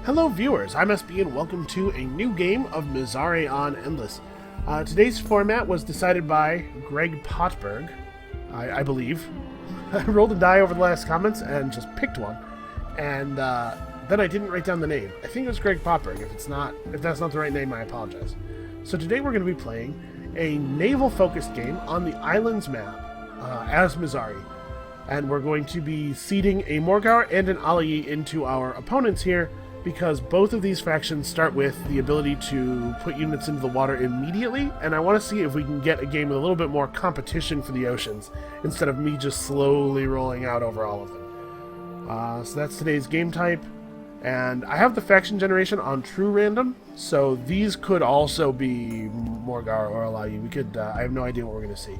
Hello viewers, I'm SB and welcome to a new game of Mezari on Endless. Today's format was decided by Greg Potberg, I believe. I rolled a die over the last comments and just picked one, and then I didn't write down the name. I think it was Greg Potberg. If that's not the right name, I apologize. So today we're going to be playing a naval-focused game on the islands map as Mezari. And we're going to be seeding a Morgar and an Alayi into our opponents here, because both of these factions start with the ability to put units into the water immediately, and I want to see if we can get a game with a little bit more competition for the oceans, instead of me just slowly rolling out over all of them. So that's today's game type, and I have the faction generation on true random, so these could also be Morgar or Alayi. I have no idea what we're going to see.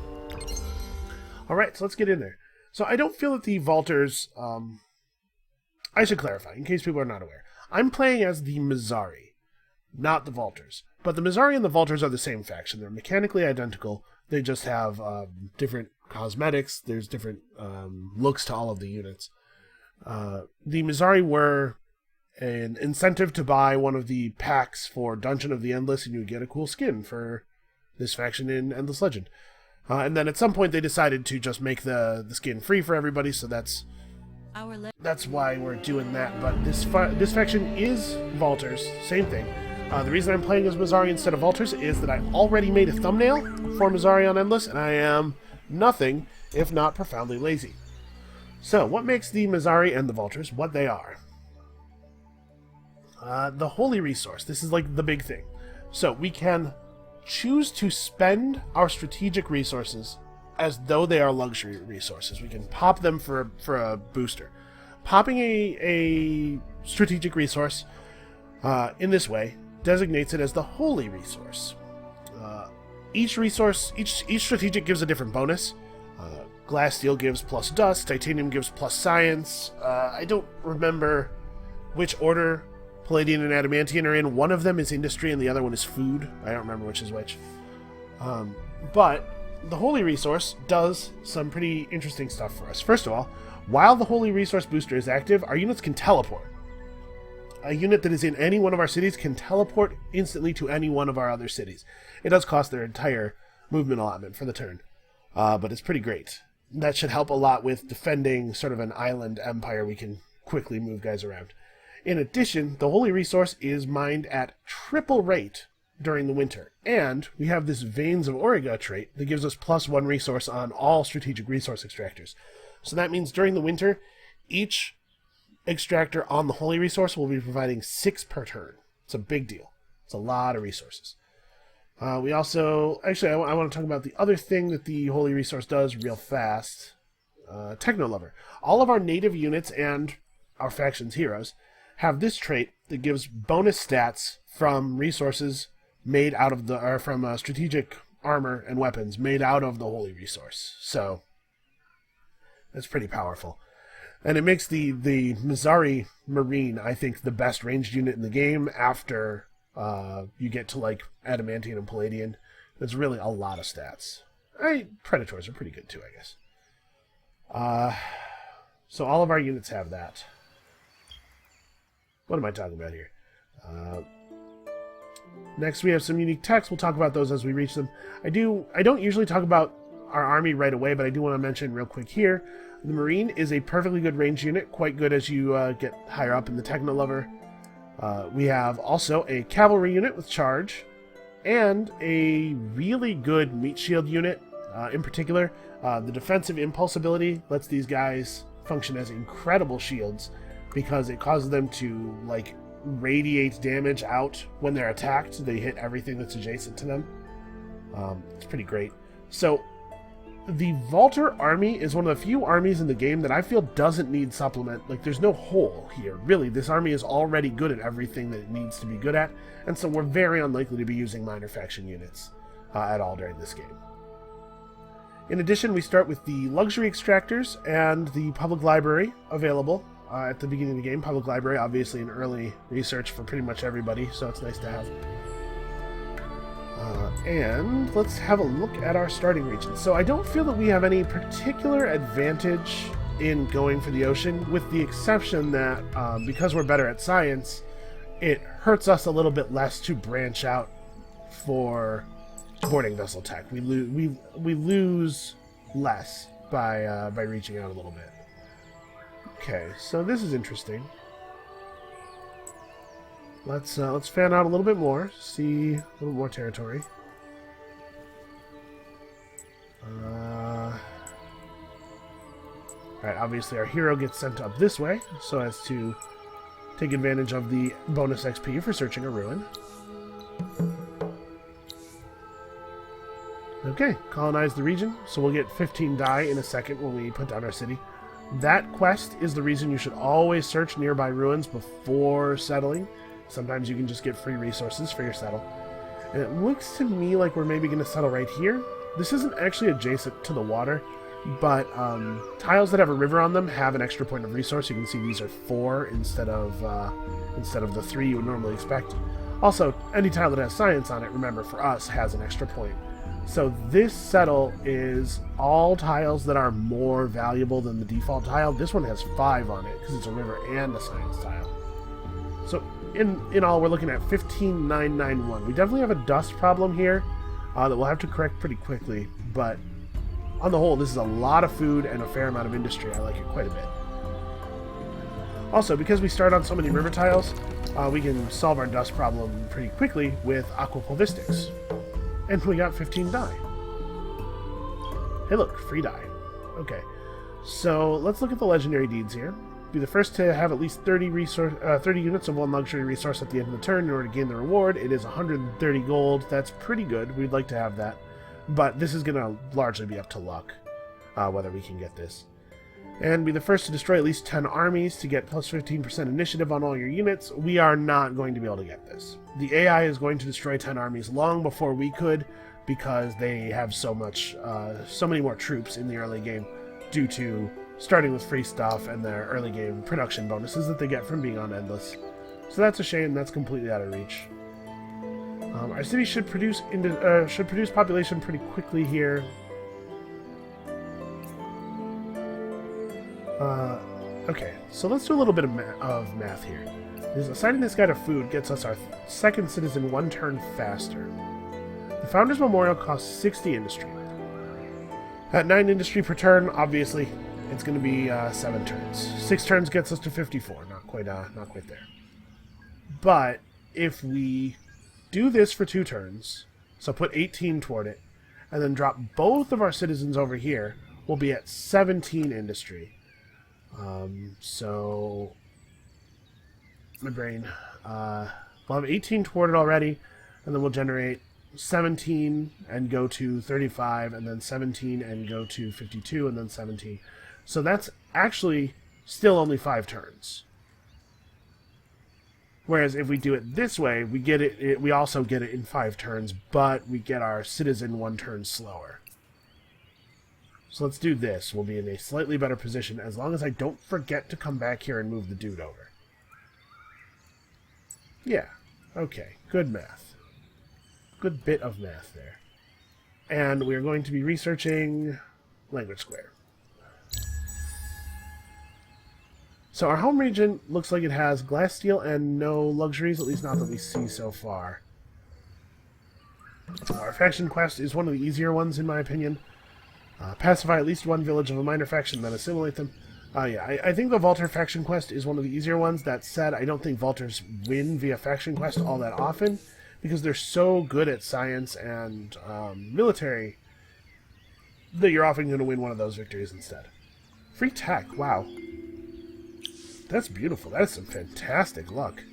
Alright, so let's get in there. So I don't feel that the Vaulters, I should clarify, in case people are not aware. I'm playing as the Mezari, not the Vaulters. But the Mezari and the Vaulters are the same faction. They're mechanically identical. They just have different cosmetics. There's different looks to all of the units. The Mezari were an incentive to buy one of the packs for Dungeon of the Endless, and you would get a cool skin for this faction in Endless Legend. And then at some point they decided to just make the skin free for everybody, so that's why we're doing that. But this faction is Vaulters, same thing. The reason I'm playing as Mezari instead of Vaulters is that I already made a thumbnail for Mezari on Endless, and I am nothing if not profoundly lazy. So, what makes the Mezari and the Vaulters what they are? The Holy Resource. This is like the big thing. So, we can choose to spend our strategic resources as though they are luxury resources. We can pop them for a booster. Popping a strategic resource in this way designates it as the holy resource. Each strategic gives a different bonus. Glass steel gives plus dust, titanium gives plus science. I don't remember which order Palladian and Adamantian are in. One of them is industry and the other one is food. I don't remember which is which. But the Holy Resource does some pretty interesting stuff for us. First of all, while the Holy Resource booster is active, our units can teleport. A unit that is in any one of our cities can teleport instantly to any one of our other cities. It does cost their entire movement allotment for the turn, but it's pretty great. That should help a lot with defending sort of an island empire. We can quickly move guys around. In addition, the Holy Resource is mined at triple rate during the winter, and we have this Veins of Auriga trait that gives us +1 resource on all strategic resource extractors. So that means during the winter, each extractor on the Holy Resource will be providing 6 per turn. It's a big deal. It's a lot of resources. We also, actually, I want to talk about the other thing that the Holy Resource does real fast. Techno-Lover. All of our native units and our faction's heroes have this trait that gives bonus stats from resources made out of from strategic armor and weapons made out of the Holy Resource. So that's pretty powerful. And it makes the Mezari Marine, I think, the best ranged unit in the game after you get to like Adamantian and Palladian. That's really a lot of stats. Predators are pretty good too, I guess. So all of our units have that. What am I talking about here? Next, we have some unique techs. We'll talk about those as we reach them. I don't usually talk about our army right away, but I do want to mention real quick here. The Marine is a perfectly good range unit, quite good as you get higher up in the Techno-Lover. We have also a cavalry unit with charge, and a really good meat shield unit. In particular, the defensive impulse ability lets these guys function as incredible shields, because it causes them to like radiate damage out when they're attacked. They hit everything that's adjacent to them. It's pretty great. So the Vaulter army is one of the few armies in the game that I feel doesn't need supplement. Like, there's no hole here. Really, this army is already good at everything that it needs to be good at, and so we're very unlikely to be using minor faction units at all during this game. In addition, we start with the luxury extractors and the public library available at the beginning of the game. Public library, obviously an early research for pretty much everybody, so it's nice to have. And let's have a look at our starting region. So I don't feel that we have any particular advantage in going for the ocean, with the exception that because we're better at science, it hurts us a little bit less to branch out for boarding vessel tech. We lose less by reaching out a little bit. Okay, so this is interesting. Let's fan out a little bit more, see a little more territory. Alright, obviously our hero gets sent up this way, so as to take advantage of the bonus XP for searching a ruin. Okay, colonize the region, so we'll get 15 die in a second when we put down our city. That quest is the reason you should always search nearby ruins before settling. Sometimes you can just get free resources for your settle. And it looks to me like we're maybe going to settle right here. This isn't actually adjacent to the water, but tiles that have a river on them have an extra point of resource. You can see these are 4 instead of the 3 you would normally expect. Also, any tile that has science on it, remember, for us, has an extra point. So this settle is all tiles that are more valuable than the default tile. This one has 5 on it because it's a river and a science tile. So in all, we're looking at 15,991. We definitely have a dust problem here that we'll have to correct pretty quickly, but on the whole, this is a lot of food and a fair amount of industry. I like it quite a bit. Also, because we start on so many river tiles, we can solve our dust problem pretty quickly with aquapulvistics. And we got 15 die. Hey look, free die. Okay, so let's look at the legendary deeds here. Be the first to have at least 30 units of one luxury resource at the end of the turn in order to gain the reward. It is 130 gold. That's pretty good. We'd like to have that. But this is going to largely be up to luck, whether we can get this. And be the first to destroy at least 10 armies to get plus 15% initiative on all your units. We are not going to be able to get this. The AI is going to destroy 10 armies long before we could, because they have so many more troops in the early game due to starting with free stuff and their early game production bonuses that they get from being on Endless. So that's a shame. That's completely out of reach. Our city should produce population pretty quickly here. Okay, so let's do a little bit of math here. Assigning this guy to food gets us our second citizen 1 turn faster. The Founders Memorial costs 60 industry. At 9 industry per turn, obviously, it's going to be 7 turns. 6 turns gets us to 54. Not quite there. But if we do this for 2 turns, so put 18 toward it, and then drop both of our citizens over here, we'll be at 17 industry. So my brain, we'll have 18 toward it already, and then we'll generate 17 and go to 35, and then 17 and go to 52, and then 17. So that's actually still only 5 turns. Whereas if we do it this way, we get it. We also get it in 5 turns, but we get our citizen 1 turn slower. So let's do this. We'll be in a slightly better position as long as I don't forget to come back here and move the dude over. Yeah. Okay. Good math. Good bit of math there. And we are going to be researching Language Square. So our home region looks like it has glass, steel, and no luxuries, at least not that we see so far. Our faction quest is one of the easier ones, in my opinion. Pacify at least 1 village of a minor faction, then assimilate them. I think the Vaulter faction quest is one of the easier ones. That said, I don't think Vaulters win via faction quest all that often, because they're so good at science and military that you're often going to win one of those victories instead. Free tech, wow. That's beautiful. That is some fantastic luck.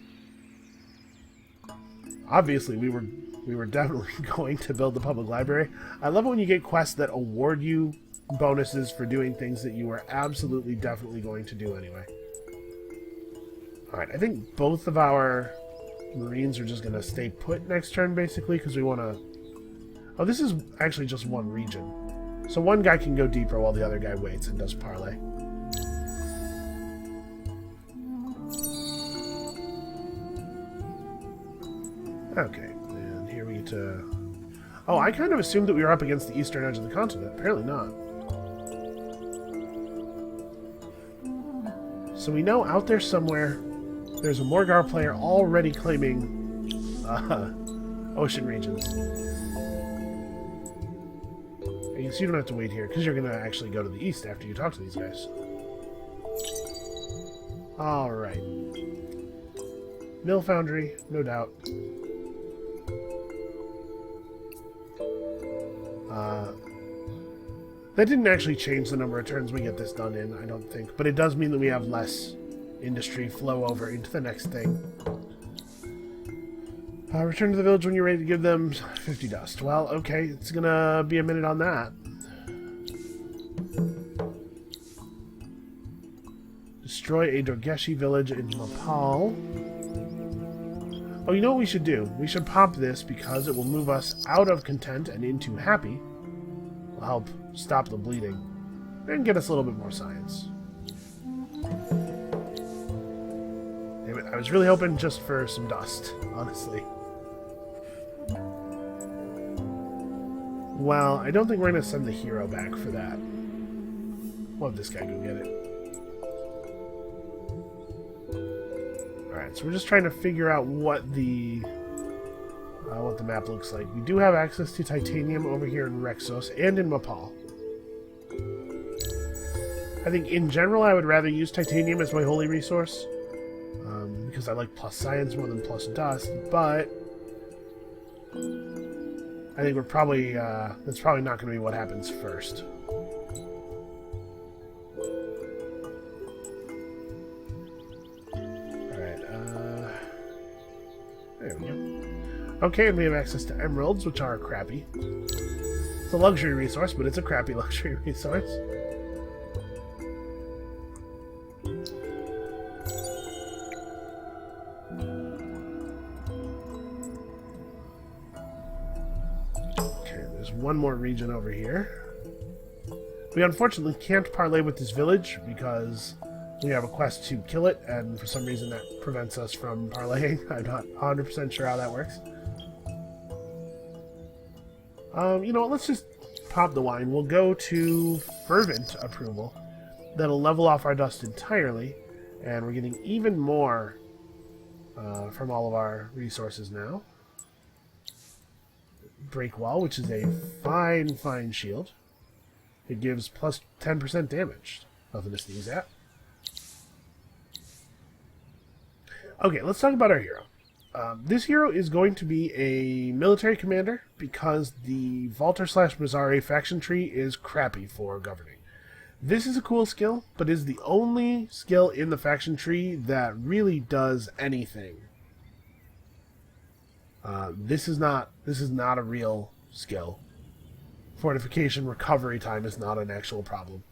Obviously, we were definitely going to build the public library. I love it when you get quests that award you bonuses for doing things that you were absolutely definitely going to do anyway. Alright, I think both of our Marines are just going to stay put next turn, basically, because we want to... Oh, this is actually just one region. So one guy can go deeper while the other guy waits and does parlay. Okay, and here we get to... Oh, I kind of assumed that we were up against the eastern edge of the continent. Apparently not. So we know out there somewhere There's a Morgar player already claiming ocean regions. I guess you don't have to wait here, because you're going to actually go to the east after you talk to these guys. Alright. Mill Foundry, no doubt. That didn't actually change the number of turns we get this done in, I don't think. But it does mean that we have less industry flow over into the next thing. Return to the village when you're ready to give them 50 dust. Well, okay, it's gonna be a minute on that. Destroy a Dorgeshi village in Mapal. Oh, you know what we should do? We should pop this because it will move us out of content and into happy. Will help stop the bleeding and get us a little bit more science. Damn it, I was really hoping just for some dust, honestly. Well, I don't think we're going to send the hero back for that. We'll have this guy go get it. Alright, so we're just trying to figure out what the map looks like. We do have access to titanium over here in Rexos and in Mapal. I think in general I would rather use titanium as my holy resource. Because I like plus science more than plus dust, but I think we're probably, that's probably not going to be what happens first. Alright, there we go. Okay, and we have access to emeralds, which are crappy. It's a luxury resource, but it's a crappy luxury resource. One more region over here. We unfortunately can't parlay with this village because we have a quest to kill it, and for some reason that prevents us from parlaying. I'm not 100% sure how that works. You know what, let's just pop the wine. We'll go to fervent approval. That'll level off our dust entirely, and we're getting even more from all of our resources now. Break wall, which is a fine shield. It gives plus 10% damage. Nothing to sneeze at. Okay, let's talk about our hero. This hero is going to be a military commander because the Valter/Mezari faction tree is crappy for governing. This is a cool skill, but is the only skill in the faction tree that really does anything. This is not a real skill. Fortification recovery time is not an actual problem.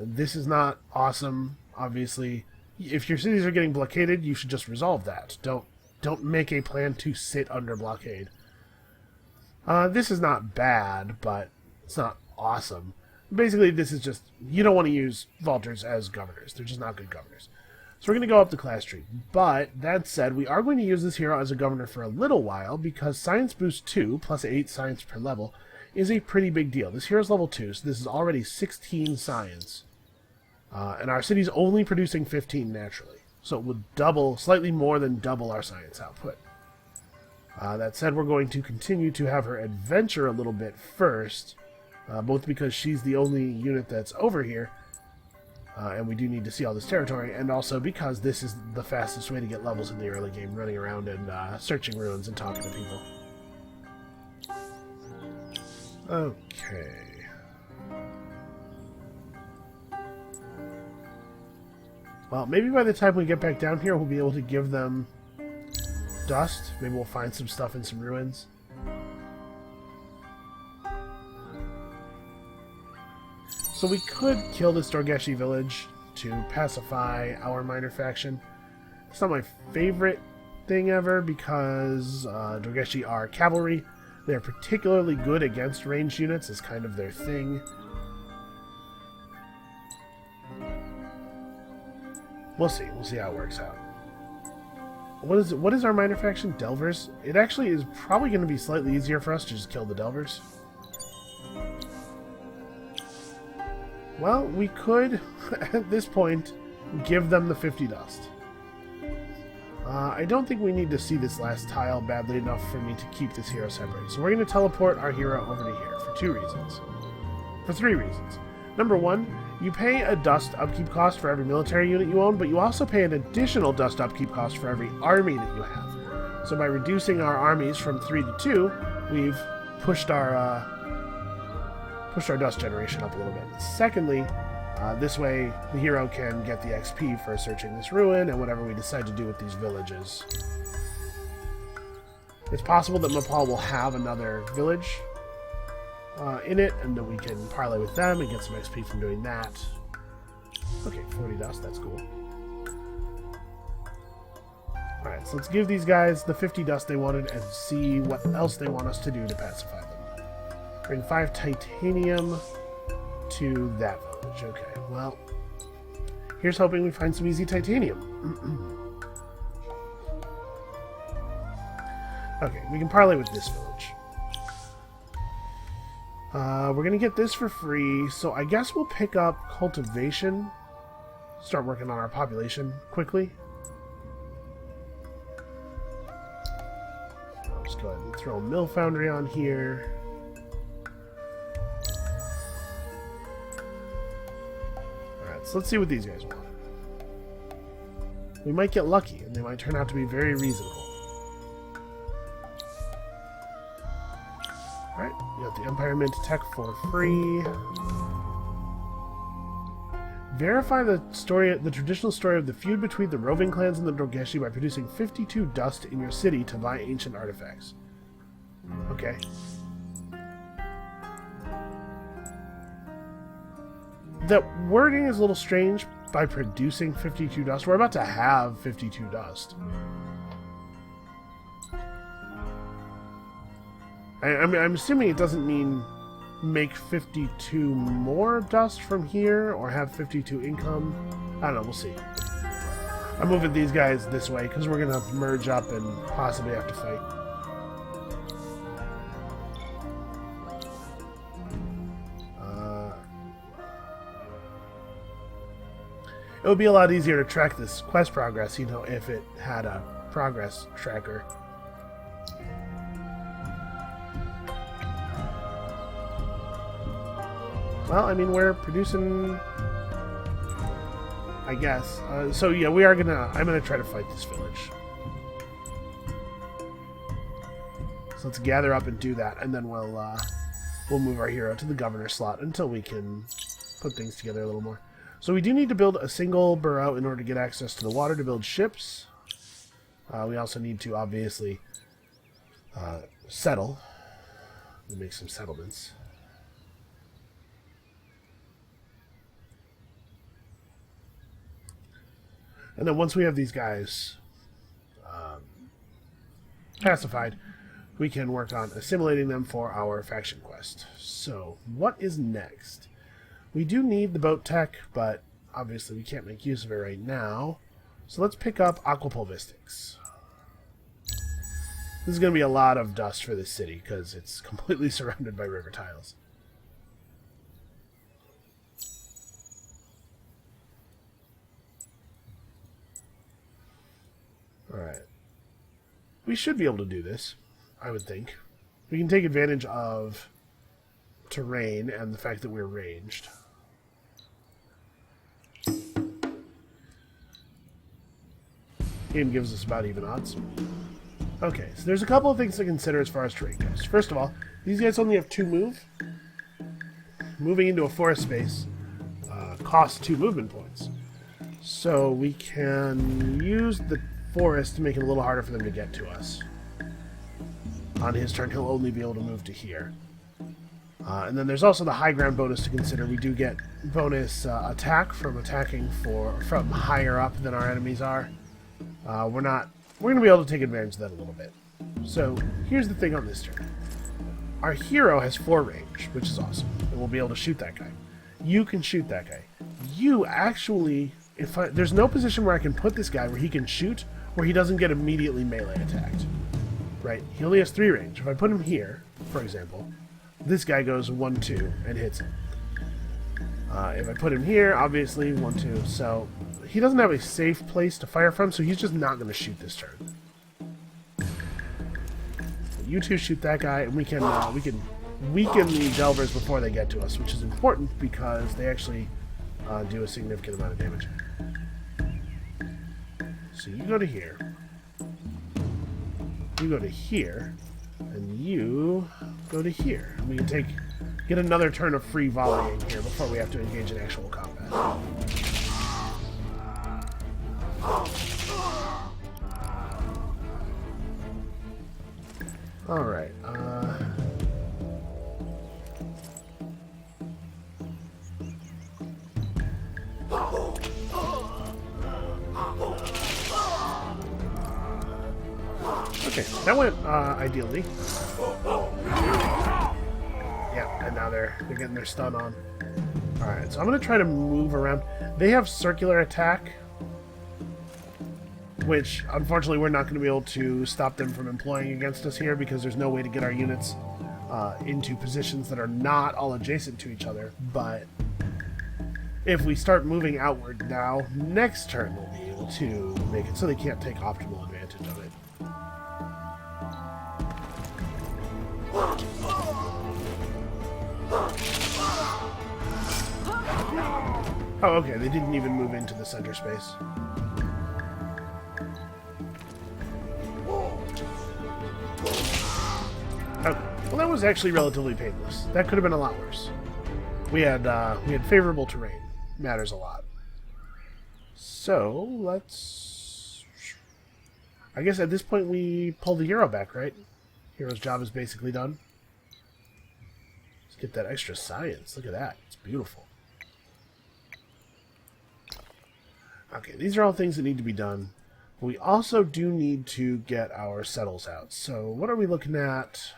This is not awesome. Obviously, if your cities are getting blockaded, you should just resolve that. Don't make a plan to sit under blockade. This is not bad, but it's not awesome. Basically, this is just, you don't want to use Valters as governors. They're just not good governors. So we're going to go up the class tree. But, that said, we are going to use this hero as a governor for a little while, because Science Boost 2, plus 8 science per level, is a pretty big deal. This hero's level 2, so this is already 16 science. And our city's only producing 15 naturally. So it would double, slightly more than double our science output. That said, we're going to continue to have her adventure a little bit first, both because she's the only unit that's over here, and we do need to see all this territory, and also because this is the fastest way to get levels in the early game, running around and searching ruins and talking to people. Okay. Well, maybe by the time we get back down here, we'll be able to give them dust. Maybe we'll find some stuff in some ruins. So we could kill this Dorgeshi village to pacify our minor faction. It's not my favorite thing ever because Dorgeshi are cavalry. They're particularly good against ranged units as kind of their thing. We'll see. We'll see how it works out. What is our minor faction? Delvers? It actually is probably going to be slightly easier for us to just kill the Delvers. Well, we could, at this point, give them the 50 dust. I don't think we need to see this last tile badly enough for me to keep this hero separated. So we're going to teleport our hero over to here for 2 reasons. For 3 reasons. Number 1, you pay a dust upkeep cost for every military unit you own, but you also pay an additional dust upkeep cost for every army that you have. So by reducing our armies from 3 to 2, we've pushed our dust generation up a little bit. Secondly, this way the hero can get the XP for searching this ruin and whatever we decide to do with these villages. It's possible that Mapal will have another village in it, and that we can parlay with them and get some XP from doing that. Okay, 40 dust, that's cool. Alright, so let's give these guys the 50 dust they wanted and see what else they want us to do to pacify them. Bring 5 titanium to that village. Okay, well, here's hoping we find some easy titanium. Okay, we can parlay with this village. We're going to get this for free, so I guess we'll pick up cultivation. Start working on our population quickly. I'll just go ahead and throw a mill foundry on here. Alright, so let's see what these guys want. We might get lucky, and they might turn out to be very reasonable. Alright, we got the Empire Mint Tech for free. Verify the traditional story of the feud between the roving clans and the Dorgeshi by producing 52 dust in your city to buy ancient artifacts. Okay. That wording is a little strange. By producing 52 dust. We're about to have 52 dust. I'm assuming it doesn't mean make 52 more dust from here or have 52 income. I don't know, we'll see. I'm moving these guys this way because we're going to merge up and possibly have to fight. It would be a lot easier to track this quest progress, you know, if it had a progress tracker. Well, I mean, we're producing, I guess. So yeah, I'm gonna try to fight this village. So let's gather up and do that, and then we'll move our hero to the governor slot until we can put things together a little more. So we do need to build a single burrow in order to get access to the water to build ships. We also need to obviously settle. We'll make some settlements. And then once we have these guys pacified, we can work on assimilating them for our faction quest. So, what is next? We do need the boat tech, but obviously we can't make use of it right now. So let's pick up aquapulvistics. This is going to be a lot of dust for this city, because it's completely surrounded by river tiles. Alright. We should be able to do this, I would think. We can take advantage of terrain and the fact that we're ranged. Game gives us about even odds. Okay, so there's a couple of things to consider as far as terrain goes. First of all, these guys only have 2 move. Moving into a forest space costs 2 movement points. So we can use the forest to make it a little harder for them to get to us. On his turn, he'll only be able to move to here. And then there's also the high ground bonus to consider. We do get bonus attack from attacking from higher up than our enemies are. We're going to be able to take advantage of that a little bit. So here's the thing on this turn. Our hero has 4 range, which is awesome, and we'll be able to shoot that guy. You can shoot that guy. You actually, there's no position where I can put this guy where he can shoot, where he doesn't get immediately melee attacked. Right? He only has 3 range. If I put him here, for example, this guy goes 1-2 and hits him. If I put him here, obviously 1-2. So he doesn't have a safe place to fire from, so he's just not going to shoot this turn. You two shoot that guy, and we can weaken the Delvers before they get to us, which is important because they actually do a significant amount of damage. So you go to here. You go to here. And you go to here. And we can get another turn of free volleying here before we have to engage in actual combat. Alright, okay, that went ideally. Yeah, and now they're getting their stun on. Alright, so I'm going to try to move around. They have circular attack, which unfortunately we're not going to be able to stop them from employing against us here because there's no way to get our units into positions that are not all adjacent to each other. But if we start moving outward now, next turn we'll be able to make it so they can't take optimal advantage of it. Oh, okay, they didn't even move into the center space. Okay, well that was actually relatively painless. That could have been a lot worse. We had favorable terrain. Matters a lot. So, let's... I guess at this point we pull the hero back, right? Hero's job is basically done. Let's get that extra science. Look at that. It's beautiful. Okay, these are all things that need to be done. But we also do need to get our settles out. So what are we looking at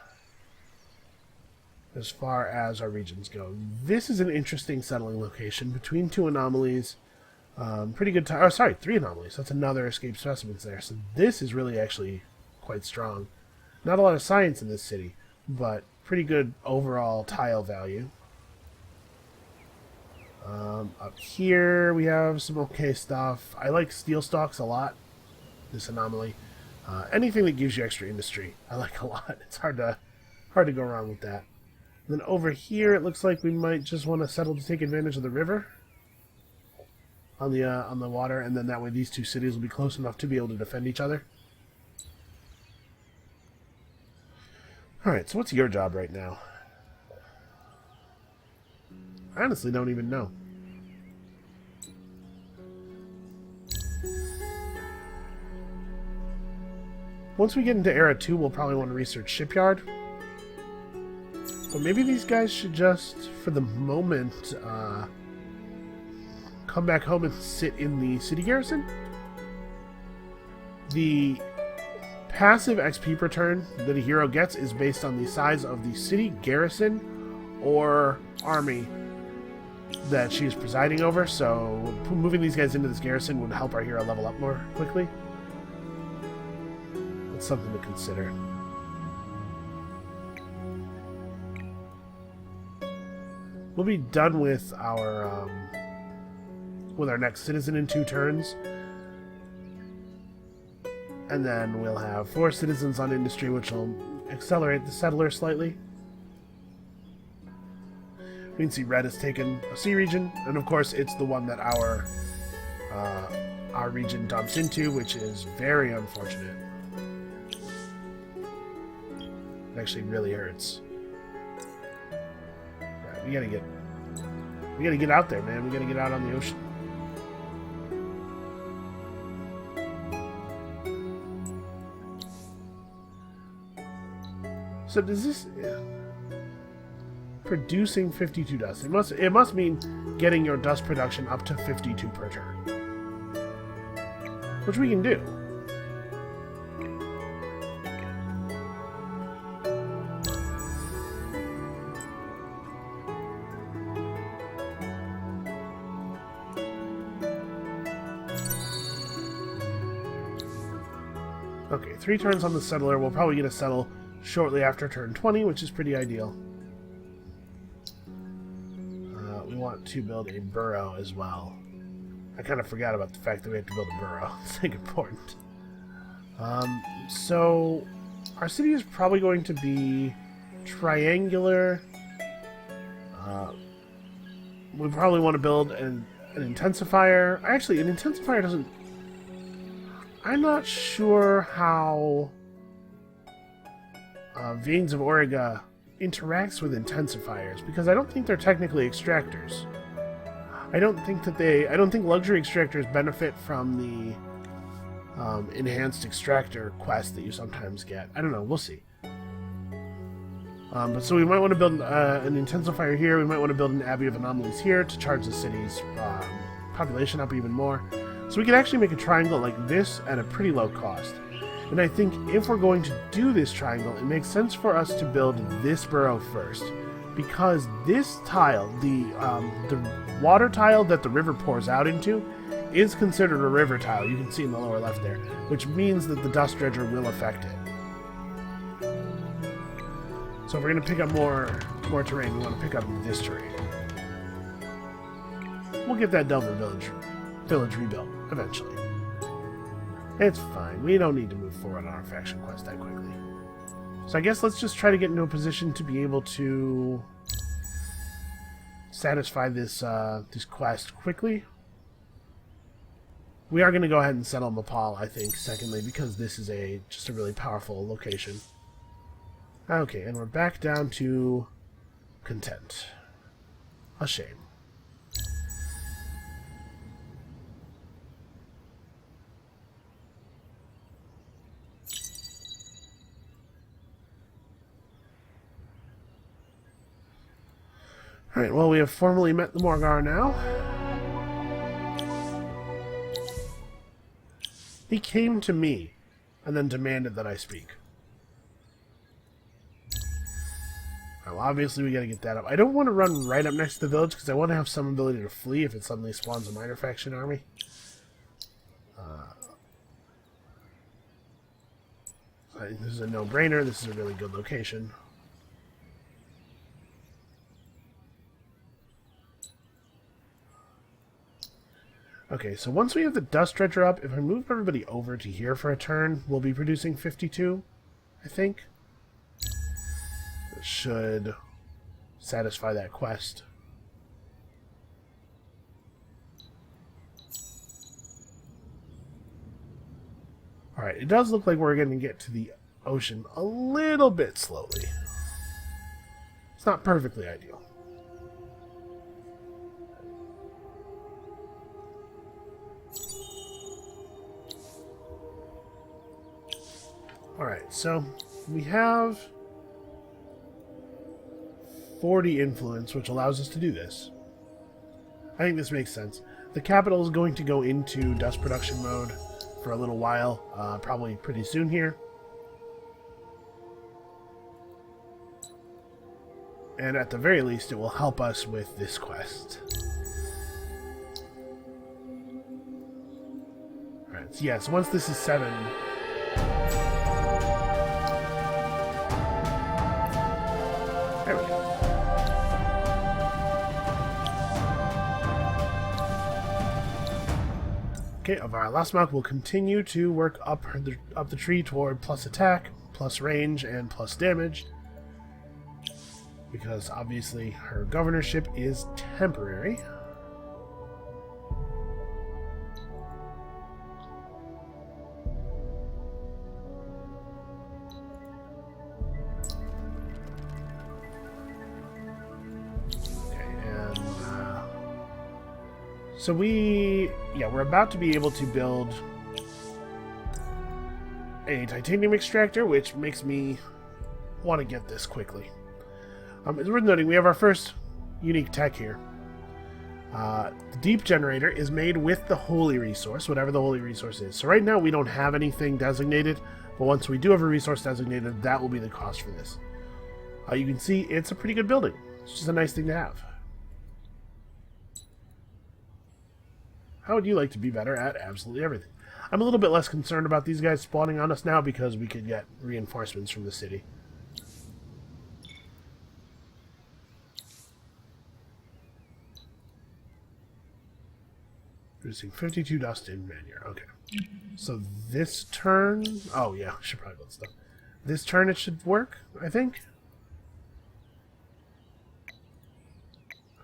as far as our regions go? This is an interesting settling location between two anomalies. Pretty good time. Oh, sorry, 3 anomalies. That's another escape specimens there. So this is really actually quite strong. Not a lot of science in this city, but pretty good overall tile value. Up here we have some okay stuff. I like steel stalks a lot. This anomaly. Anything that gives you extra industry, I like a lot. It's hard to go wrong with that. And then over here, it looks like we might just want to settle to take advantage of the river on the water, and then that way these two cities will be close enough to be able to defend each other. All right. So what's your job right now? I honestly don't even know. Once we get into Era 2, we'll probably want to research Shipyard. But maybe these guys should just, for the moment, come back home and sit in the city garrison. The passive XP per turn that a hero gets is based on the size of the city garrison or army that she is presiding over, so moving these guys into this garrison would help our hero level up more quickly. That's something to consider. We'll be done with our next citizen in 2 turns. And then we'll have 4 citizens on industry, which will accelerate the settler slightly. We can see red has taken a sea region, and of course it's the one that our region dumps into, which is very unfortunate. It actually really hurts. Right, we gotta get out there, man. We gotta get out on the ocean. So does this... Producing 52 dust. It must mean getting your dust production up to 52 per turn. Which we can do. Okay, 3 turns on the settler. We'll probably get a settle shortly after turn 20, which is pretty ideal. We want to build a burrow as well. I kind of forgot about the fact that we have to build a burrow. It's like important. So our city is probably going to be triangular. We probably want to build an intensifier. Actually, an intensifier doesn't... I'm not sure how Veins of Auriga interacts with intensifiers, because I don't think they're technically extractors. I don't think luxury extractors benefit from the enhanced extractor quest that you sometimes get. I don't know. We'll see. But so we might want to build an intensifier here. We might want to build an Abbey of Anomalies here to charge the city's population up even more. So we can actually make a triangle like this at a pretty low cost. And I think if we're going to do this triangle, it makes sense for us to build this burrow first. Because this tile, the water tile that the river pours out into, is considered a river tile. You can see in the lower left there, which means that the dust dredger will affect it. So if we're going to pick up more terrain, we want to pick up this terrain. We'll get that Delver village rebuilt eventually. It's fine. We don't need to move forward on our faction quest that quickly. So I guess let's just try to get into a position to be able to satisfy this quest quickly. We are going to go ahead and settle Mapal, I think, secondly, because this is just a really powerful location. Okay, and we're back down to content. A shame. Alright, well, we have formally met the Morgar now. He came to me, and then demanded that I speak. Well, obviously we gotta get that up. I don't want to run right up next to the village, because I want to have some ability to flee if it suddenly spawns a minor faction army. I think this is a no-brainer. This is a really good location. Okay, so once we have the dust dredger up, if I move everybody over to here for a turn, we'll be producing 52, I think. It should satisfy that quest. Alright, it does look like we're going to get to the ocean a little bit slowly. It's not perfectly ideal. Alright, so we have 40 influence, which allows us to do this. I think this makes sense. The capital is going to go into dust production mode for a little while, probably pretty soon here. And at the very least, it will help us with this quest. Alright, so yeah, so once this is 7... There we go. Okay, Avara Lastmark will continue to work up the tree toward plus attack, plus range, and plus damage. Because obviously her governorship is temporary. So we're about to be able to build a titanium extractor, which makes me want to get this quickly. It's worth noting, we have our first unique tech here. The deep generator is made with the holy resource, whatever the holy resource is. So right now we don't have anything designated, but once we do have a resource designated, that will be the cost for this. You can see it's a pretty good building. It's just a nice thing to have. How would you like to be better at absolutely everything? I'm a little bit less concerned about these guys spawning on us now because we could get reinforcements from the city. Producing 52 dust in Manure. Okay. So this turn... Oh, yeah. Should probably build stuff. This turn it should work, I think.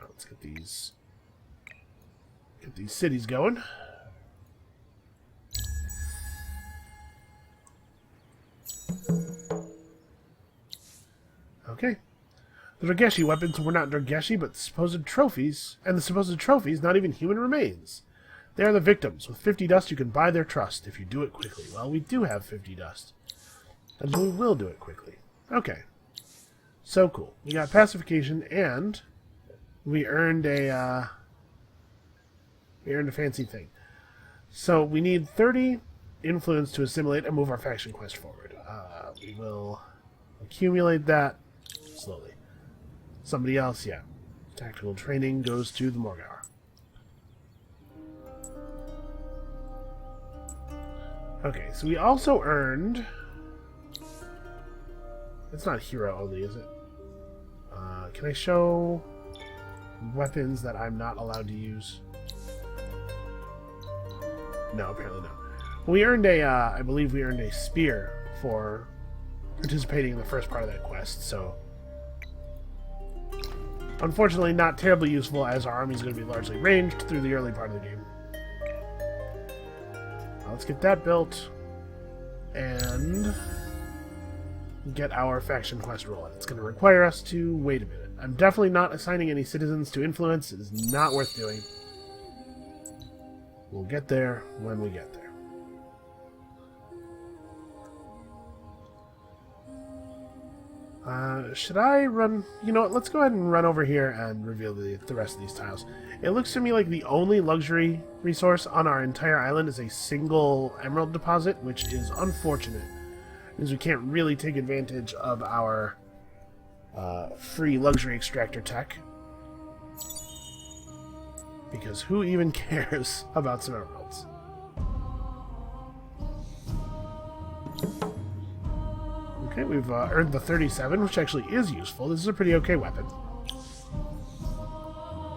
Let's get these cities going. Okay. The Drageshi weapons were not Drageshi, but supposed trophies, and the supposed trophies not even human remains. They are the victims. With 50 dust, you can buy their trust if you do it quickly. Well, we do have 50 dust. And we will do it quickly. Okay. So cool. We got pacification, and we earned a fancy thing. So we need 30 influence to assimilate and move our faction quest forward. We will accumulate that slowly. Somebody else, yeah. Tactical training goes to the Morgar. Okay, so we also earned... It's not hero only, is it? Can I show weapons that I'm not allowed to use? No, apparently not. We earned a, I believe we earned a spear for participating in the first part of that quest, so... Unfortunately, not terribly useful, as our army is going to be largely ranged through the early part of the game. Let's get that built, and get our faction quest rolling. It's going to require us to wait a minute. I'm definitely not assigning any citizens to influence. It is not worth doing. We'll get there when we get there. Should I run... You know what, let's go ahead and run over here and reveal the rest of these tiles. It looks to me like the only luxury resource on our entire island is a single emerald deposit, which is unfortunate, because we can't really take advantage of our free luxury extractor tech. Because who even cares about some emeralds? Okay, we've earned the 37, which actually is useful. This is a pretty okay weapon.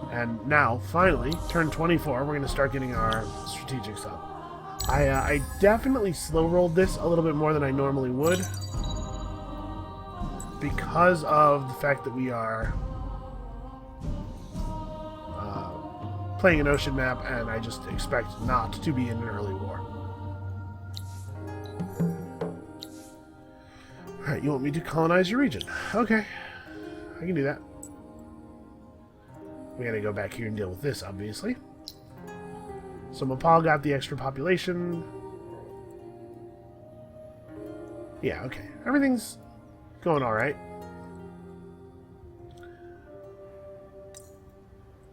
And now, finally, turn 24, we're going to start getting our strategic stuff. I definitely slow-rolled this a little bit more than I normally would, because of the fact that we are playing an ocean map, and I just expect not to be in an early war. Alright, you want me to colonize your region? Okay, I can do that. We gotta go back here and deal with this, obviously. So Mopal got the extra population. Yeah, okay. Everything's going alright.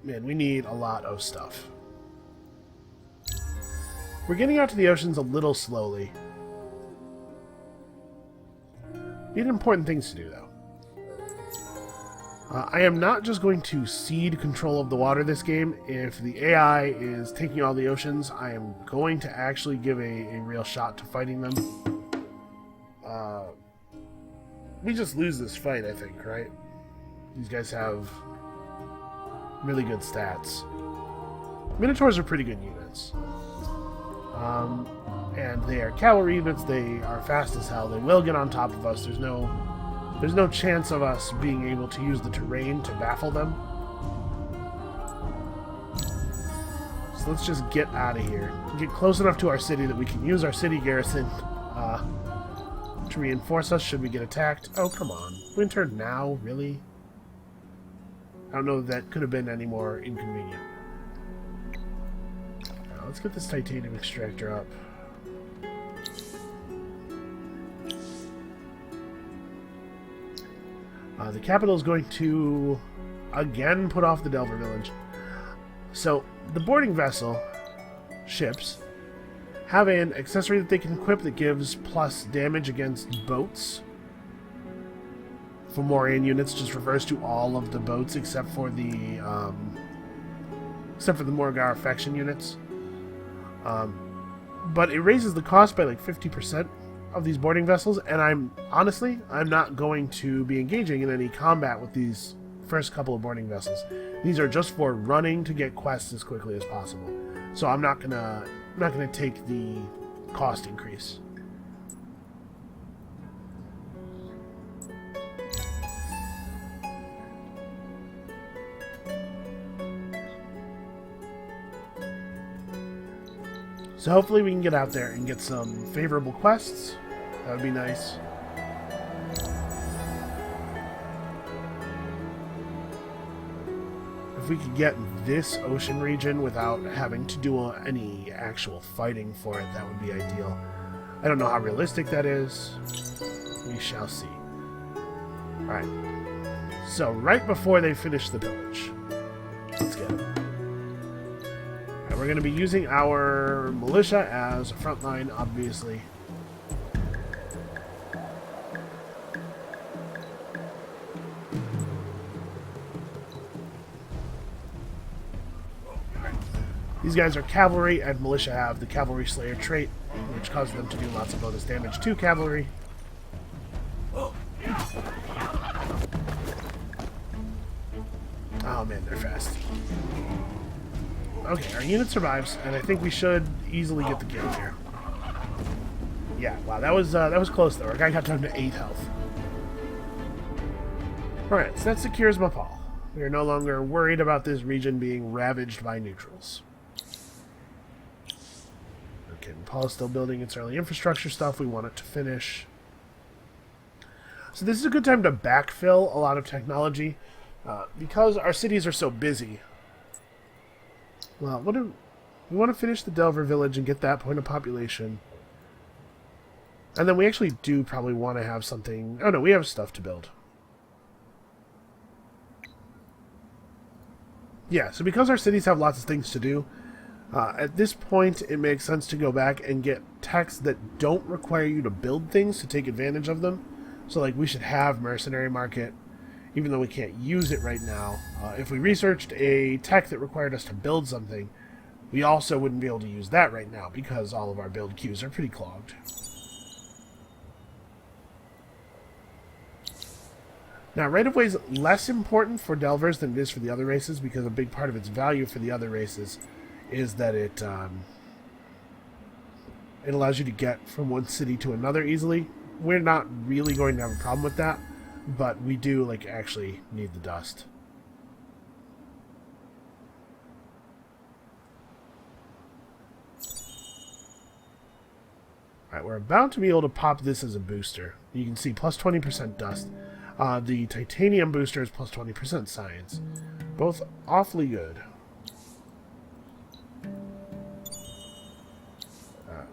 Man, we need a lot of stuff. We're getting out to the oceans a little slowly. We had important things to do, though. I am not just going to cede control of the water this game. If the AI is taking all the oceans, I am going to actually give a real shot to fighting them. We just lose this fight, I think, right? These guys have really good stats. Minotaurs are pretty good units. And they are cavalry units. They are fast as hell. They will get on top of us. There's no chance of us being able to use the terrain to baffle them. So let's just get out of here. Get close enough to our city that we can use our city garrison to reinforce us should we get attacked. Oh, come on. Winter now? Really? I don't know if that could have been any more inconvenient. Now, let's get this titanium extractor up. The capital is going to, again, put off the Delver village. So, the boarding vessel ships have an accessory that they can equip that gives plus damage against boats. Fomorian units just refers to all of the boats except for the Morgar faction units. But it raises the cost by like 50% of these boarding vessels, and I'm not going to be engaging in any combat with these first couple of boarding vessels. These are just for running to get quests as quickly as possible. so I'm not gonna take the cost increase. So hopefully we can get out there and get some favorable quests. That would be nice. If we could get this ocean region without having to do any actual fighting for it, that would be ideal. I don't know how realistic that is. We shall see. Alright. So right before they finish the village, let's get it. We're going to be using our militia as a front line, obviously. These guys are cavalry, and militia have the Cavalry Slayer trait, which causes them to do lots of bonus damage to cavalry. Oh man, they're fast. Okay, our unit survives, and I think we should easily get the kill here. Yeah, wow, that was close though. Our guy got down to 8 health. Alright, so that secures Mapal. We are no longer worried about this region being ravaged by neutrals. Okay, Mapal is still building its early infrastructure stuff. We want it to finish. So this is a good time to backfill a lot of technology. Because our cities are so busy. Well, we want to finish the Delver village and get that point of population. And then we actually do probably want to have something... Oh no, we have stuff to build. Yeah, so because our cities have lots of things to do, at this point it makes sense to go back and get techs that don't require you to build things to take advantage of them. So like we should have Mercenary Market, even though we can't use it right now. If we researched a tech that required us to build something, we also wouldn't be able to use that right now because all of our build queues are pretty clogged. Now, right-of-way is less important for Delvers than it is for the other races because a big part of its value for the other races is that it allows you to get from one city to another easily. We're not really going to have a problem with that. But we do, like, actually need the dust. Alright, we're about to be able to pop this as a booster. You can see plus 20% dust. The titanium booster is plus 20% science. Both awfully good.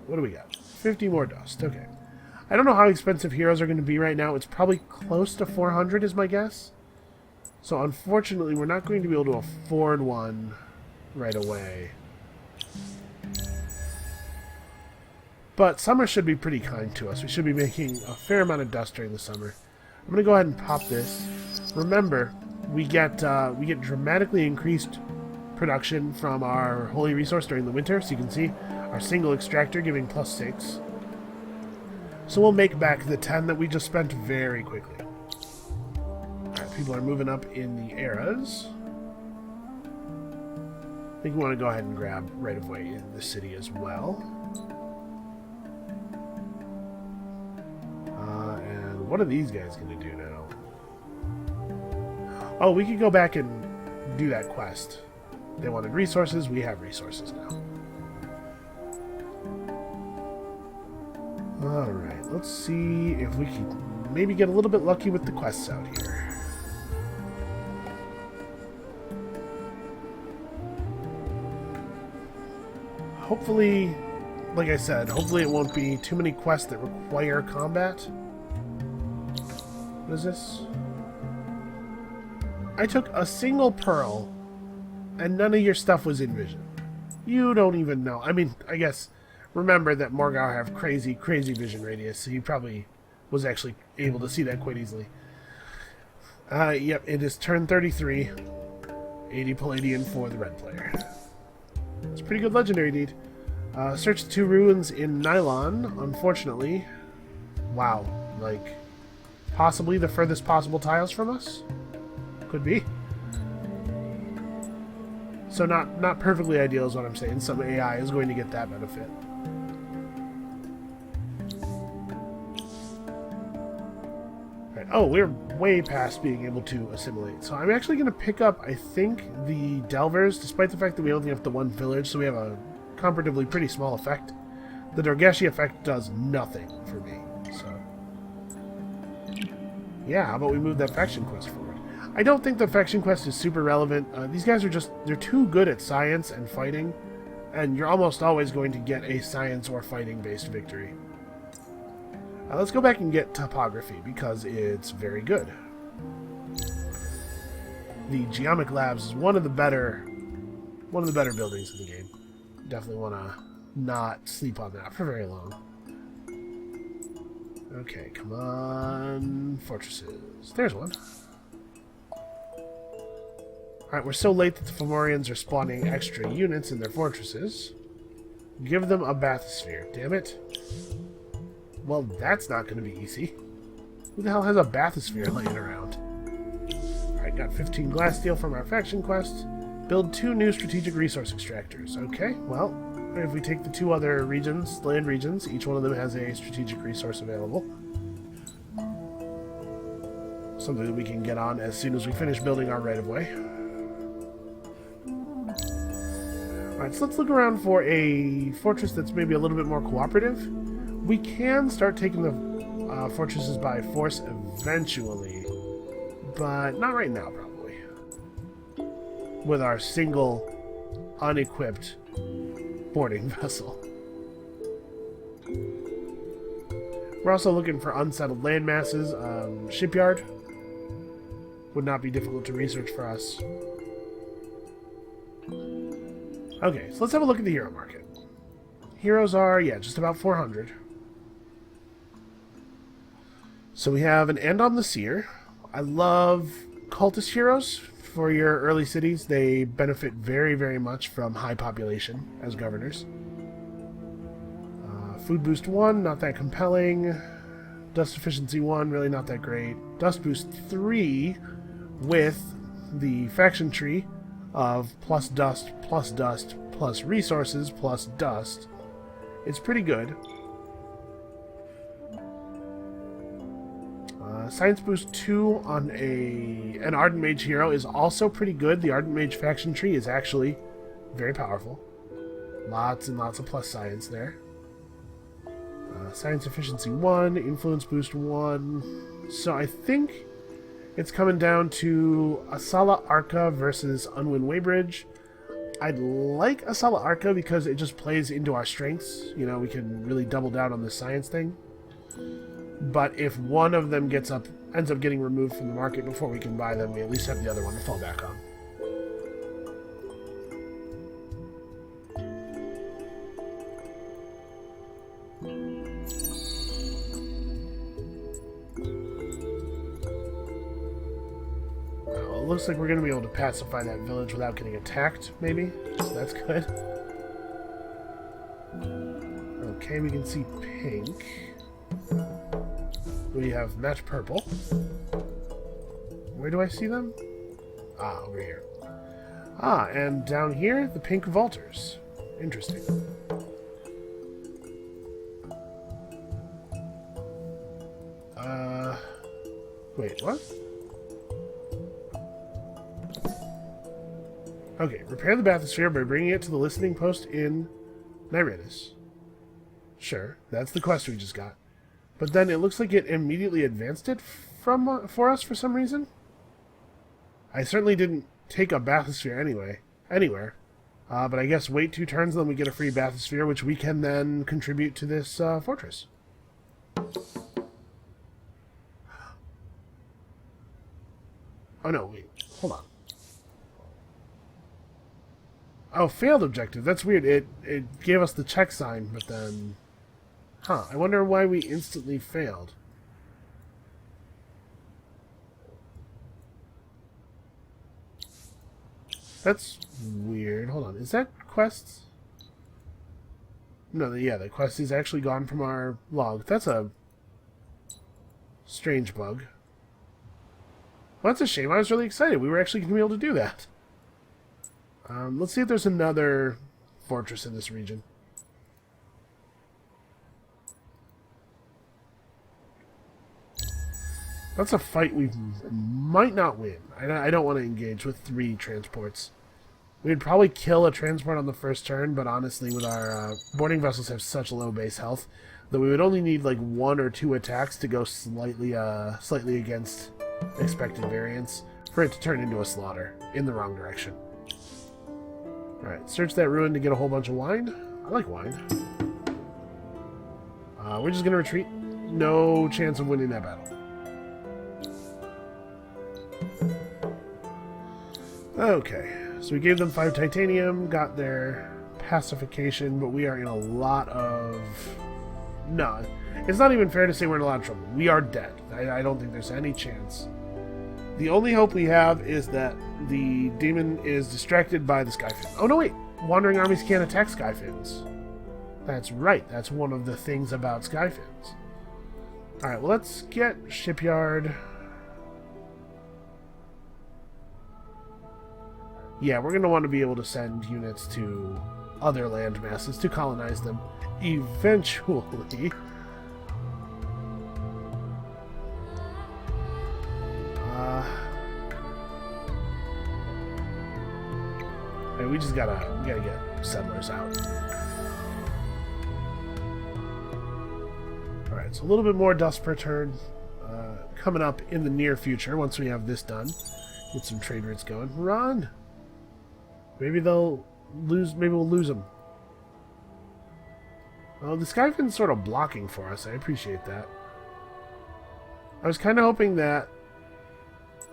What do we got? 50 more dust. Okay. I don't know how expensive heroes are going to be right now. It's probably close to 400 is my guess. So unfortunately, we're not going to be able to afford one right away. But summer should be pretty kind to us. We should be making a fair amount of dust during the summer. I'm going to go ahead and pop this. Remember, we get dramatically increased production from our holy resource during the winter. So you can see our single extractor giving plus 6. So we'll make back the 10 that we just spent very quickly. Alright, people are moving up in the eras. I think we want to go ahead and grab right-of-way in the city as well. And what are these guys going to do now? Oh, we could go back and do that quest. They wanted resources. We have resources now. Alright, let's see if we can maybe get a little bit lucky with the quests out here. Hopefully, like I said, hopefully it won't be too many quests that require combat. What is this? I took a single pearl, and none of your stuff was in vision. You don't even know. I mean, I guess... Remember that Morgau have crazy vision radius, so he probably was actually able to see that quite easily. Yep, it is turn 33. 80 Palladian for the red player. It's a pretty good legendary deed. Search the 2 ruins in Nylon, unfortunately. Wow, like, possibly the furthest possible tiles from us? Could be. So not perfectly ideal is what I'm saying. Some AI is going to get that benefit. Right. Oh, we're way past being able to assimilate. So I'm actually going to pick up, I think, the Delvers, despite the fact that we only have the one village, so we have a comparatively pretty small effect. The Dorgeshi effect does nothing for me, so... Yeah, how about we move that faction quest forward? I don't think the faction quest is super relevant. These guys are just... They're too good at science and fighting, and you're almost always going to get a science or fighting-based victory. Let's go back and get topography, because it's very good. The Geomic Labs is one of the better buildings in the game. Definitely want to not sleep on that for very long. Okay, come on. Fortresses. There's one. Alright, we're so late that the Fomorians are spawning extra units in their fortresses. Give them a bathysphere, damn it. Well, that's not going to be easy. Who the hell has a bathysphere laying around? Alright, got 15 glass steel from our faction quest. Build 2 new strategic resource extractors. Okay, well, if we take the 2 other regions, land regions, each one of them has a strategic resource available. Something that we can get on as soon as we finish building our right-of-way. Alright, so let's look around for a fortress that's maybe a little bit more cooperative. We can start taking the fortresses by force eventually, but not right now, probably. With our single, unequipped boarding vessel. We're also looking for unsettled land masses. Shipyard would not be difficult to research for us. Okay, so let's have a look at the hero market. Heroes are, yeah, just about 400. So we have an End on the Seer. I love cultist heroes for your early cities. They benefit very, very much from high population as governors. Food Boost 1, not that compelling. Dust Efficiency 1, really not that great. Dust Boost 3 with the faction tree of plus dust, plus resources, plus dust. It's pretty good. Science Boost 2 on an Ardent Mage hero is also pretty good. The Ardent Mage faction tree is actually very powerful. Lots and lots of plus science there. Science Efficiency 1, Influence Boost 1. So I think it's coming down to Asala Arca versus Unwin Waybridge. I'd like Asala Arca because it just plays into our strengths. You know, we can really double down on the science thing. But if one of them ends up getting removed from the market before we can buy them, we at least have the other one to fall back on. Well, it looks like we're going to be able to pacify that village without getting attacked, maybe. So that's good. Okay, we can see pink. We have match purple. Where do I see them? Ah, over here. Ah, and down here, the pink vaulters. Interesting. Wait, what? Okay, repair the bathysphere by bringing it to the listening post in Nairidus. Sure, that's the quest we just got. But then it looks like it immediately advanced it for us for some reason. I certainly didn't take a bathysphere anywhere. But I guess wait 2 turns, then we get a free bathysphere, which we can then contribute to this fortress. Oh no, wait, hold on. Oh, failed objective. That's weird. It gave us the check sign, but then... Huh, I wonder why we instantly failed. That's weird. Hold on, is that quests? No, yeah, the quest is actually gone from our log. That's a strange bug. Well, that's a shame. I was really excited. We were actually going to be able to do that. Let's see if there's another fortress in this region. That's a fight we might not win. I don't want to engage with 3 transports. We'd probably kill a transport on the first turn, but honestly, with our boarding vessels have such low base health that we would only need like 1 or 2 attacks to go slightly against expected variance for it to turn into a slaughter in the wrong direction. Alright, search that ruin to get a whole bunch of wine. I like wine. We're just going to retreat. No chance of winning that battle. Okay, so we gave them 5 titanium, got their pacification, but we are in a lot of... No, it's not even fair to say we're in a lot of trouble. We are dead. I don't think there's any chance. The only hope we have is that the demon is distracted by the Skyfin. Oh, no, wait. Wandering armies can't attack Skyfins. That's right. That's one of the things about Skyfins. Alright, well, let's get Shipyard. Yeah, we're going to want to be able to send units to other land masses to colonize them eventually. We just gotta get settlers out. Alright, so a little bit more dust per turn coming up in the near future once we have this done. Get some trade routes going. Run! Maybe they'll lose. Maybe we'll lose them. Oh, the Skyfin's sort of blocking for us. I appreciate that. I was kind of hoping that...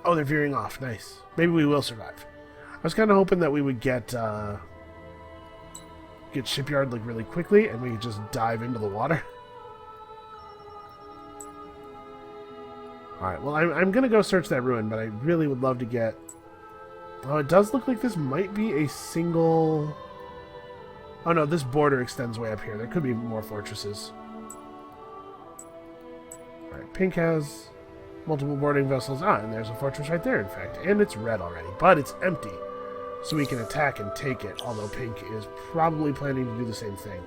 Oh, they're veering off. Nice. Maybe we will survive. I was kind of hoping that we would get Shipyard like really quickly and we could just dive into the water. Alright, well, I'm going to go search that ruin, but I really would love to get... Oh, it does look like this might be a single... Oh no, this border extends way up here. There could be more fortresses. Alright, pink has multiple boarding vessels. Ah, and there's a fortress right there, in fact. And it's red already, but it's empty. So we can attack and take it, although pink is probably planning to do the same thing.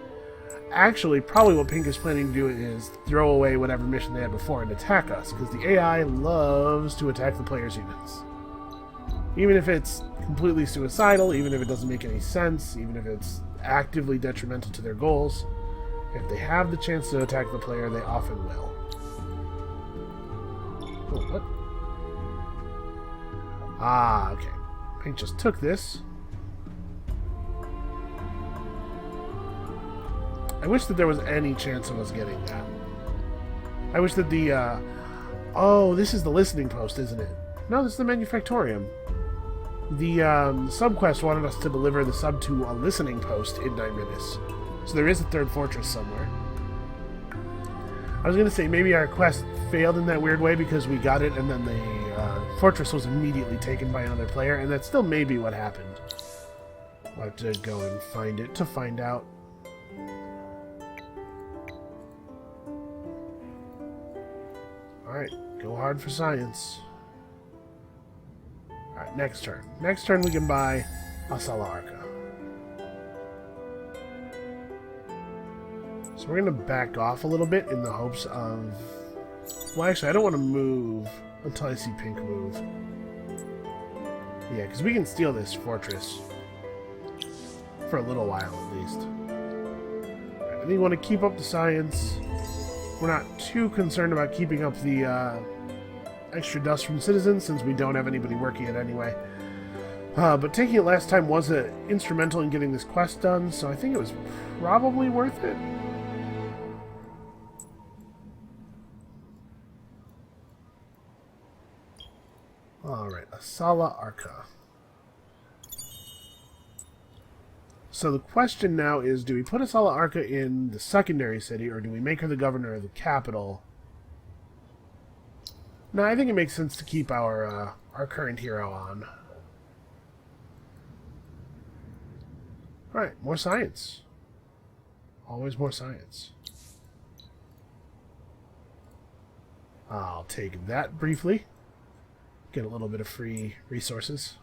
Actually, probably what pink is planning to do is throw away whatever mission they had before and attack us, because the AI loves to attack the player's units. Even if it's completely suicidal, even if it doesn't make any sense, even if it's actively detrimental to their goals, if they have the chance to attack the player, they often will. Oh, what? Ah, okay. Pink just took this. I wish that there was any chance of us getting that. I wish that the, Oh, this is the listening post, isn't it? No, this is the manufactorium. The subquest wanted us to deliver the sub to a listening post in 9 minutes. So there is a third fortress somewhere. I was going to say maybe our quest failed in that weird way because we got it and then the fortress was immediately taken by another player, and that still may be what happened. We'll have to go and find it to find out. Alright, go hard for science. Alright, next turn. Next turn we can buy a Sala Arca. So we're going to back off a little bit in the hopes of... Well, actually, I don't want to move until I see pink move. Yeah, because we can steal this fortress. For a little while, at least. Right, I think we want to keep up the science. We're not too concerned about keeping up the extra dust from citizens, since we don't have anybody working it anyway. But taking it last time was instrumental in getting this quest done, so I think it was probably worth it. Alright, a Sala Arca. So the question now is, do we put a Sala Arca in the secondary city, or do we make her the governor of the capital? No, I think it makes sense to keep our current hero on. Alright, more science. Always more science. I'll take that briefly. Get a little bit of free resources.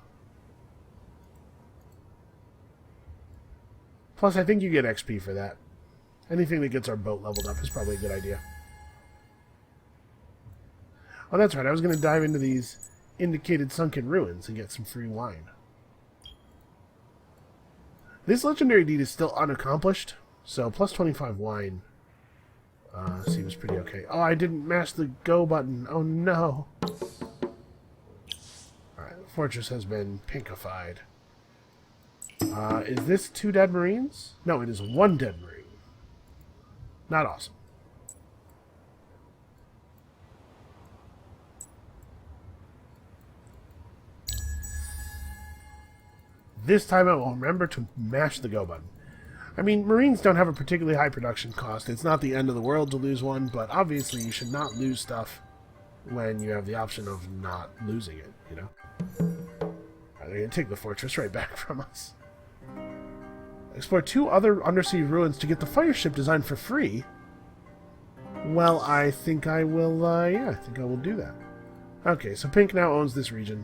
Plus, I think you get XP for that. Anything that gets our boat leveled up is probably a good idea. Oh, that's right. I was going to dive into these indicated sunken ruins and get some free wine. This legendary deed is still unaccomplished, so plus 25 wine seems pretty okay. Oh, I didn't mash the go button. Oh, no. Alright, the fortress has been pinkified. Is this 2 dead marines? No, it is 1 dead marine. Not awesome. This time I will remember to mash the go button. I mean, Marines don't have a particularly high production cost. It's not the end of the world to lose one, but obviously you should not lose stuff when you have the option of not losing it, you know? They're going to take the fortress right back from us. Explore 2 other undersea ruins to get the fire ship design for free. Well, I think I will, yeah, I think I will do that. Okay, so Pink now owns this region,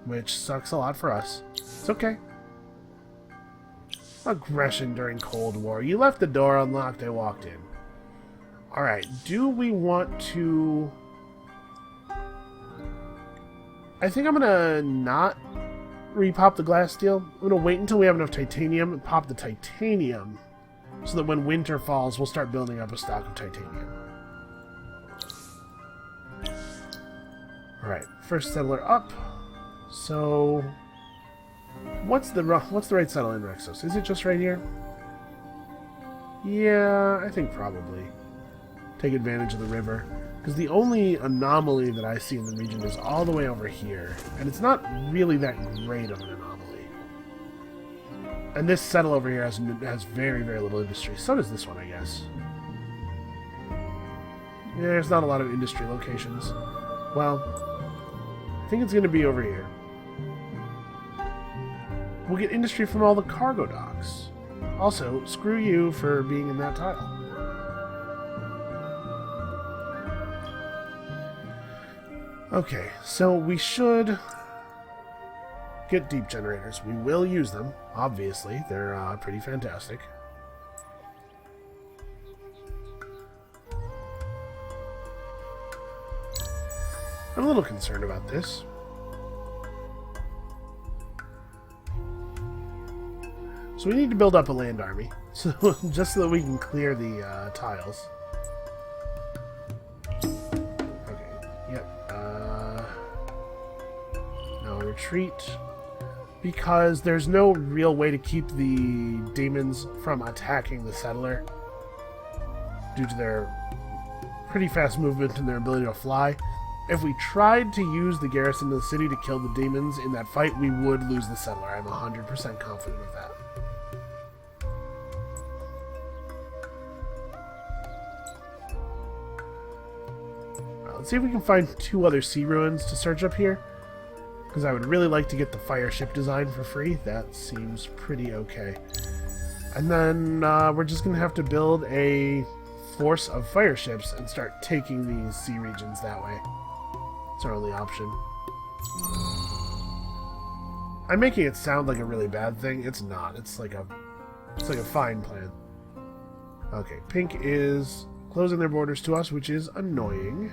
which sucks a lot for us. It's okay. Aggression during Cold War. You left the door unlocked, I walked in. Alright, do we want to... I think I'm gonna not repop the glass steel. I'm gonna wait until we have enough titanium and pop the titanium so that when winter falls, we'll start building up a stock of titanium. Alright, first settler up. So... What's the right settle in Rexos? Is it just right here? Yeah, I think probably. Take advantage of the river. Because the only anomaly that I see in the region is all the way over here. And it's not really that great of an anomaly. And this settle over here has very, very little industry. So does this one, I guess. Yeah, there's not a lot of industry locations. Well, I think it's going to be over here. We'll get industry from all the cargo docks. Also, screw you for being in that tile. Okay, so we should get deep generators. We will use them, obviously. They're pretty fantastic. I'm a little concerned about this. So we need to build up a land army, so just so that we can clear the tiles. Okay, yep. No retreat, because there's no real way to keep the demons from attacking the settler due to their pretty fast movement and their ability to fly. If we tried to use the garrison of the city to kill the demons in that fight, we would lose the settler. I'm 100% confident of that. Let's see if we can find 2 other sea ruins to search up here. Because I would really like to get the fire ship design for free. That seems pretty okay. And then we're just going to have to build a force of fire ships and start taking these sea regions that way. It's our only option. I'm making it sound like a really bad thing. It's not. It's like a fine plan. Okay, Pink is closing their borders to us, which is annoying.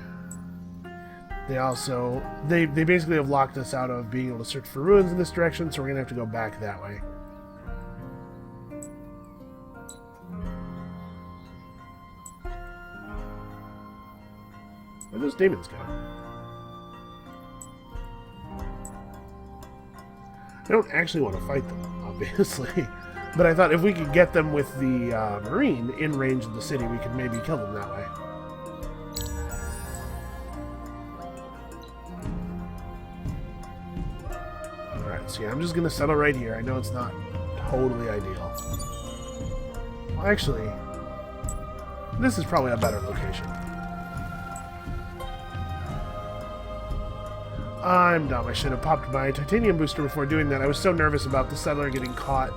They also... They basically have locked us out of being able to search for ruins in this direction, so we're going to have to go back that way. Where'd those demons go? I don't actually want to fight them, obviously. But I thought if we could get them with the Marine in range of the city, we could maybe kill them that way. Alright, so yeah, I'm just going to settle right here. I know it's not totally ideal. Well, actually, this is probably a better location. I'm dumb. I should have popped my titanium booster before doing that. I was so nervous about the settler getting caught.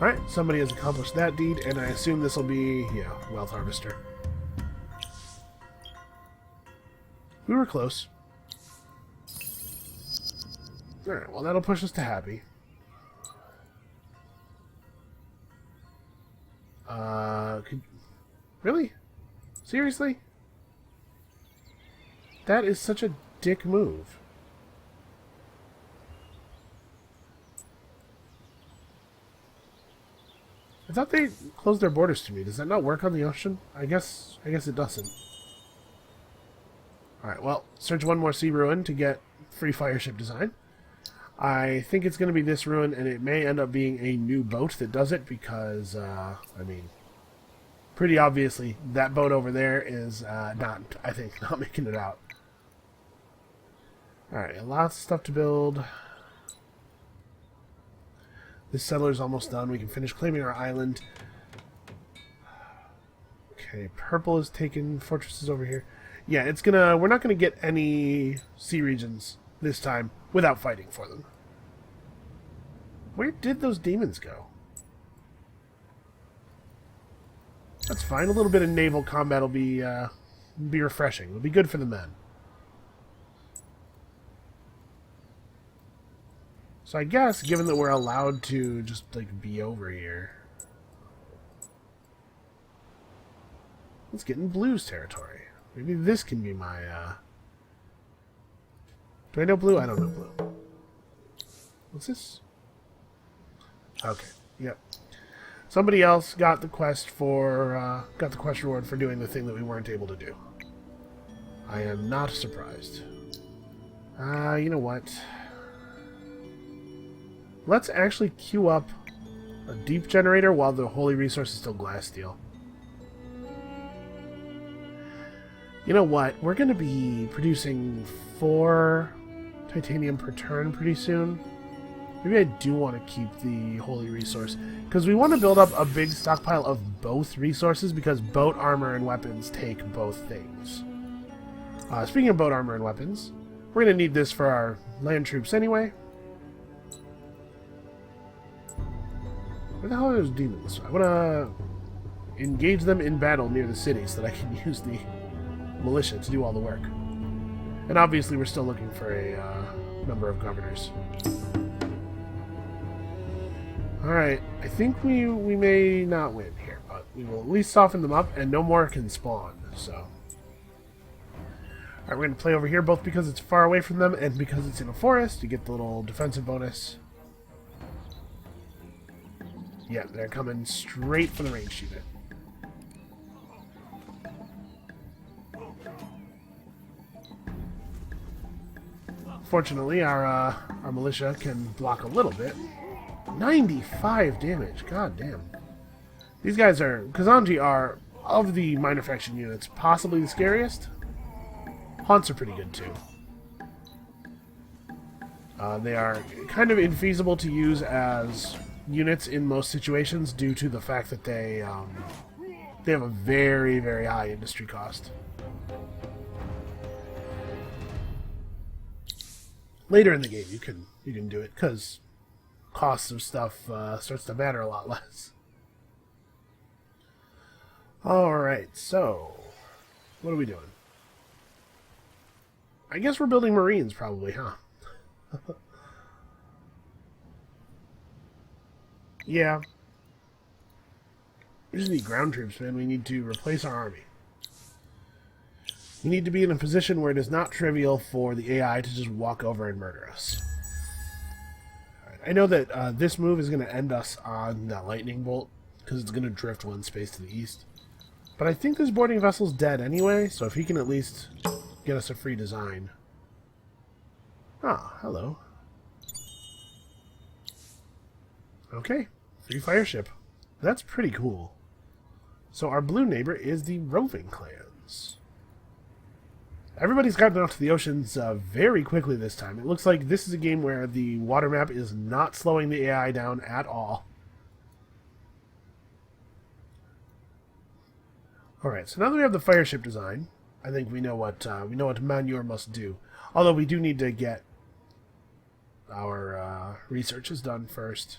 Alright, somebody has accomplished that deed, and I assume this will be, yeah, Wealth Harvester. We were close. Alright, well that'll push us to happy. Really? Seriously? That is such a dick move. I thought they closed their borders to me. Does that not work on the ocean? I guess it doesn't. Alright, well, search one more sea ruin to get free fireship design. I think it's going to be this ruin, and it may end up being a new boat that does it because, I mean, pretty obviously, that boat over there is not making it out. Alright, lots of stuff to build. This settler's almost done. We can finish claiming our island. Okay, purple is taken. Fortresses over here. Yeah, we're not gonna get any sea regions this time without fighting for them. Where did those demons go? That's fine. A little bit of naval combat will be refreshing. It'll be good for the men. So I guess, given that we're allowed to just, like, be over here, let's get in Blue's territory. Maybe this can be my, Do I know Blue? I don't know Blue. What's this? Okay, yep. Somebody else got the quest reward for doing the thing that we weren't able to do. I am not surprised. You know what? Let's actually queue up a deep generator while the holy resource is still glass steel. You know what? We're going to be producing 4 titanium per turn pretty soon. Maybe I do want to keep the holy resource, because we want to build up a big stockpile of both resources, because boat armor and weapons take both things. Speaking of boat armor and weapons, we're going to need this for our land troops anyway. Where the hell are those demons? I want to engage them in battle near the city so that I can use the militia to do all the work. And obviously we're still looking for a number of governors. Alright, I think we may not win here, but we will at least soften them up, and no more can spawn, so. Alright, we're going to play over here, both because it's far away from them and because it's in a forest. You get the little defensive bonus. Yeah, they're coming straight for the range unit. Fortunately, our militia can block a little bit. 95 damage, god damn. These guys are... Kazanji are, of the minor faction units, possibly the scariest. Haunts are pretty good too. They are kind of infeasible to use as units in most situations due to the fact that they have a very, very high industry cost. Later in the game, you can do it because cost of stuff starts to matter a lot less. All right, so what are we doing? I guess we're building Marines, probably, huh? Yeah. We just need ground troops, man. We need to replace our army. We need to be in a position where it is not trivial for the AI to just walk over and murder us. Right. I know that this move is going to end us on that lightning bolt, because it's going to drift one space to the east. But I think this boarding vessel's dead anyway, so if he can at least get us a free design. Ah, hello. Okay, free fire ship. That's pretty cool. So our blue neighbor is the roving clans. Everybody's gotten out to the oceans very quickly this time. It looks like this is a game where the water map is not slowing the AI down at all. Alright, so now that we have the fire ship design, I think we know what Manure must do. Although we do need to get our researches done first.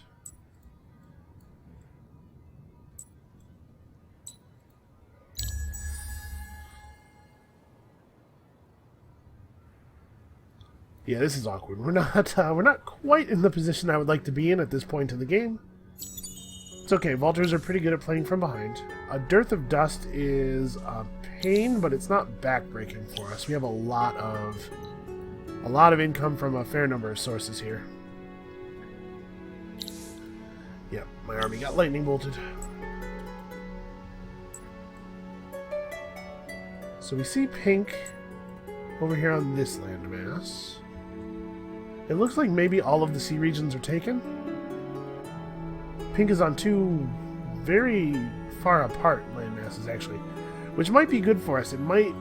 Yeah, this is awkward. We're not quite in the position I would like to be in at this point in the game. It's okay. Vaulters are pretty good at playing from behind. A dearth of dust is a pain, but it's not backbreaking for us. We have a lot of income from a fair number of sources here. Yep, my army got lightning bolted. So we see pink over here on this landmass. It looks like maybe all of the sea regions are taken. Pink is on two very far apart landmasses, actually, which might be good for us. It might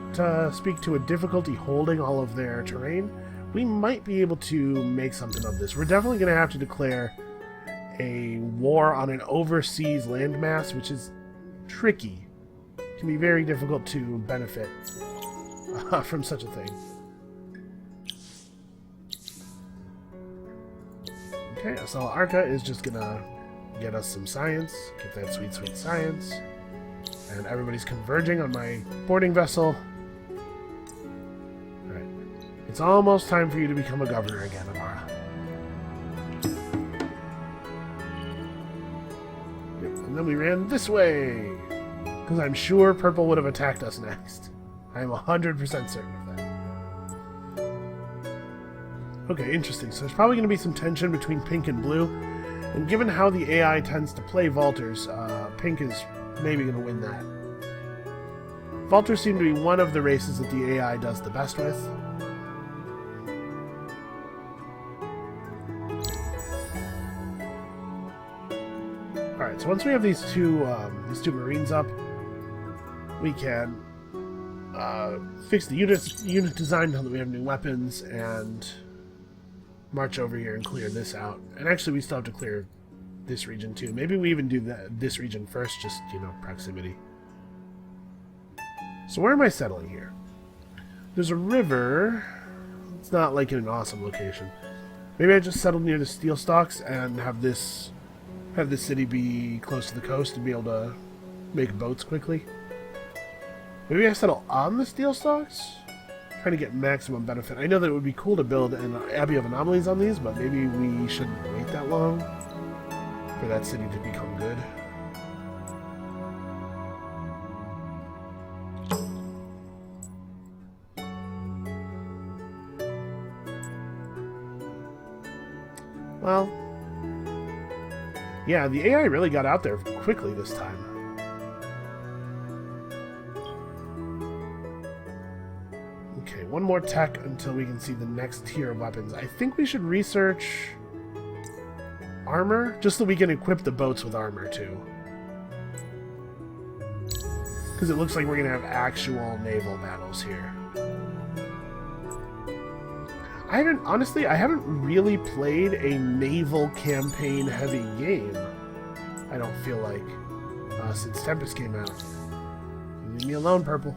speak to a difficulty holding all of their terrain. We might be able to make something of this. We're definitely going to have to declare a war on an overseas landmass, which is tricky. It can be very difficult to benefit from such a thing. Okay, Asala Arca is just going to get us some science, get that sweet, sweet science. And everybody's converging on my boarding vessel. Alright. It's almost time for you to become a governor again, Amara. Yep, and then we ran this way. Because I'm sure purple would have attacked us next. I am 100% certain of that. Okay, interesting. So there's probably going to be some tension between pink and blue. And given how the AI tends to play Vaulters, pink is maybe going to win that. Vaulters seem to be one of the races that the AI does the best with. Alright, so once we have these two Marines up, we can fix the unit design now that we have new weapons, and march over here and clear this out. And actually, we still have to clear this region too. Maybe we even do this region first, just, you know, proximity. So where am I settling here? There's a river. It's not like in an awesome location. Maybe I just settled near the steel stalks and have this city be close to the coast and be able to make boats quickly. Maybe I settle on the steel stalks? Trying to get maximum benefit. I know that it would be cool to build an Abbey of Anomalies on these, but maybe we shouldn't wait that long for that city to become good. Well, yeah, the AI really got out there quickly this time. Okay, one more tech until we can see the next tier of weapons. I think we should research armor, just so we can equip the boats with armor too. Because it looks like we're going to have actual naval battles here. Honestly, I haven't really played a naval campaign heavy game. I don't feel like, since Tempest came out. Leave me alone, Purple.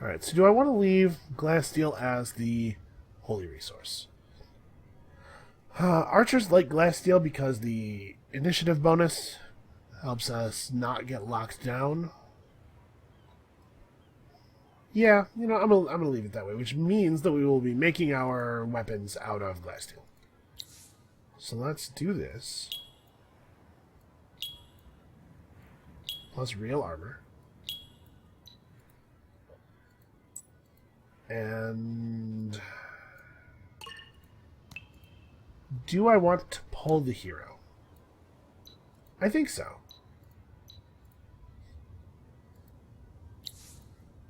Alright, so do I want to leave glass steel as the holy resource? Archers like glass steel because the initiative bonus helps us not get locked down. Yeah, you know, I'm gonna leave it that way, which means that we will be making our weapons out of glass steel. So let's do this. Plus real armor. And do I want to pull the hero? I think so.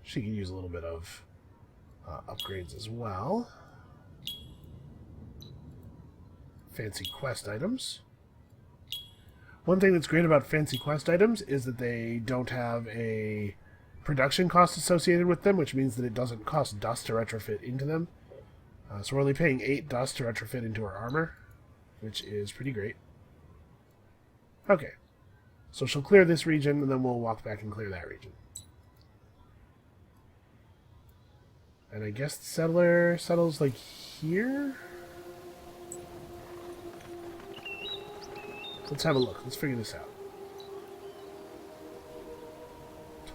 She can use a little bit of upgrades as well. Fancy quest items. One thing that's great about fancy quest items is that they don't have a production cost associated with them, which means that it doesn't cost dust to retrofit into them. So we're only paying 8 dust to retrofit into our armor, which is pretty great. Okay, so she'll clear this region, and then we'll walk back and clear that region. And I guess the settler settles, like, here? Let's have a look. Let's figure this out.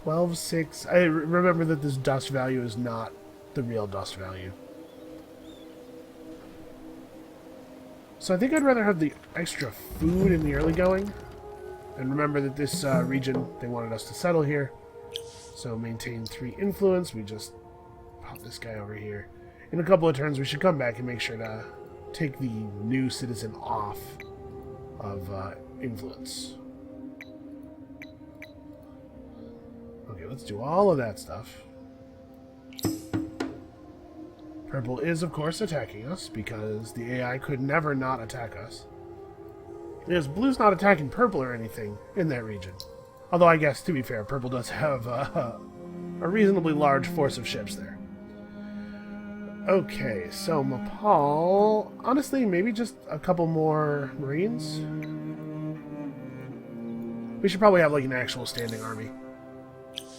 12.6. I remember that this dust value is not the real dust value. So I think I'd rather have the extra food in the early going. And remember that this region, they wanted us to settle here. So maintain 3 influence. We just pop this guy over here. In a couple of turns, we should come back and make sure to take the new citizen off of influence. Okay, let's do all of that stuff. Purple is, of course, attacking us, because the AI could never not attack us. Because blue's not attacking purple or anything in that region. Although, I guess, to be fair, purple does have a reasonably large force of ships there. Okay, so Mapal... Honestly, maybe just a couple more Marines? We should probably have, like, an actual standing army.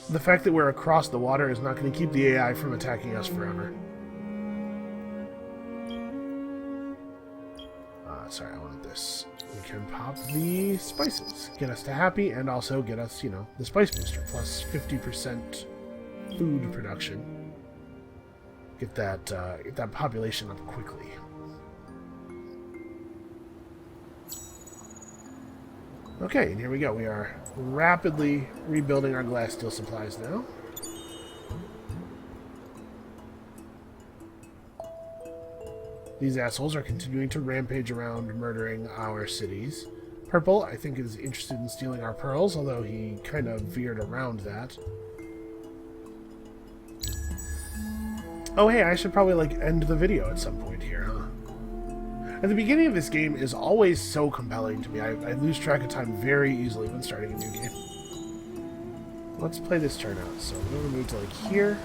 The fact that we're across the water is not going to keep the AI from attacking us forever. Sorry, I wanted this. We can pop the spices. Get us to happy and also get us, you know, the spice booster. Plus 50% food production. Get that population up quickly. Okay, and here we go. We are rapidly rebuilding our glass steel supplies now. These assholes are continuing to rampage around, murdering our cities. Purple, I think, is interested in stealing our pearls, although he kind of veered around that. Oh, hey, I should probably, like, end the video at some point here, huh? At the beginning of this game is always so compelling to me. I lose track of time very easily when starting a new game. Let's play this turn out. So we're going to move to, like, here.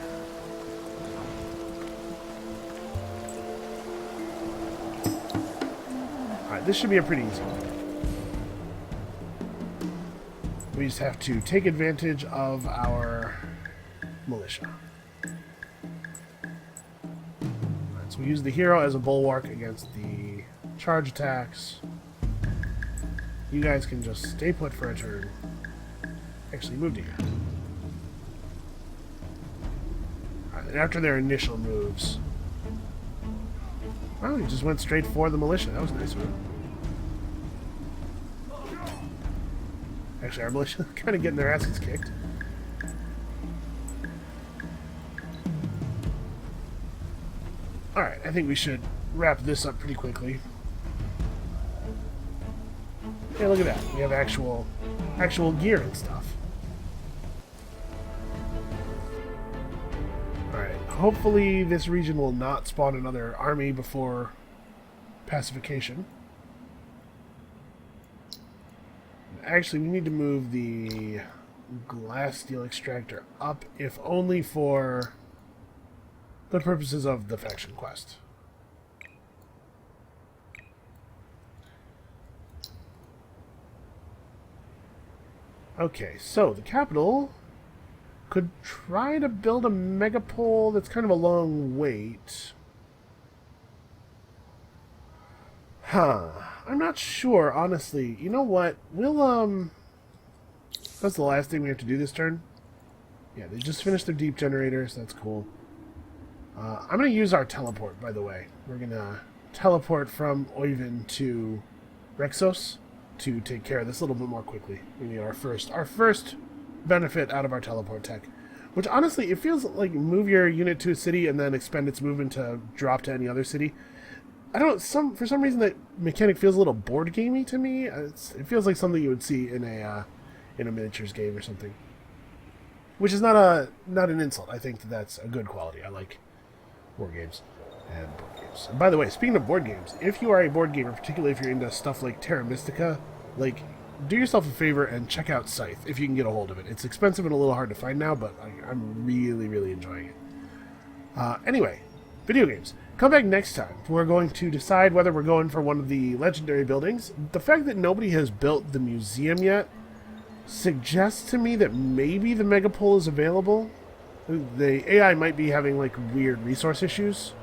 This should be a pretty easy one. We just have to take advantage of our militia. Alright, so we use the hero as a bulwark against the charge attacks. You guys can just stay put for a turn. Actually, move to here. Alright, and after their initial moves... Oh, he just went straight for the militia. That was nice of him. Actually, our militia kind of getting their asses kicked. Alright, I think we should wrap this up pretty quickly. Hey, look at that. We have actual gear and stuff. Alright, hopefully this region will not spawn another army before pacification. Actually, we need to move the glass steel extractor up, if only for the purposes of the faction quest. Okay, so the capital could try to build a megapole. That's kind of a long wait. Huh. I'm not sure, honestly. You know what? We'll, that's the last thing we have to do this turn. Yeah, they just finished their deep generators. That's cool. I'm going to use our teleport, by the way. We're going to teleport from Oivan to Rexos to take care of this a little bit more quickly. We need our first benefit out of our teleport tech. Which, honestly, it feels like move your unit to a city and then expend its movement to drop to any other city. I don't know, for some reason that mechanic feels a little board gamey to me. It feels like something you would see in a miniatures game or something. Which is not an insult. I think that's a good quality. I like board games and board games. And by the way, speaking of board games, if you are a board gamer, particularly if you're into stuff like Terra Mystica, like, do yourself a favor and check out Scythe if you can get a hold of it. It's expensive and a little hard to find now, but I'm really, really enjoying it. Anyway, video games. Come back next time. We're going to decide whether we're going for one of the legendary buildings. The fact that nobody has built the museum yet suggests to me that maybe the megapole is available. The AI might be having, like, weird resource issues.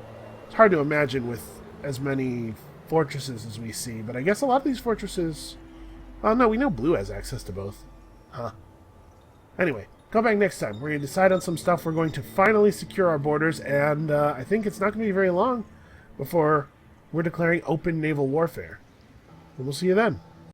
It's hard to imagine with as many fortresses as we see, but I guess a lot of these fortresses... Oh, no, we know Blue has access to both. Huh. Anyway, Come back next time. We're going to decide on some stuff. We're going to finally secure our borders, and I think it's not going to be very long before we're declaring open naval warfare. And we'll see you then.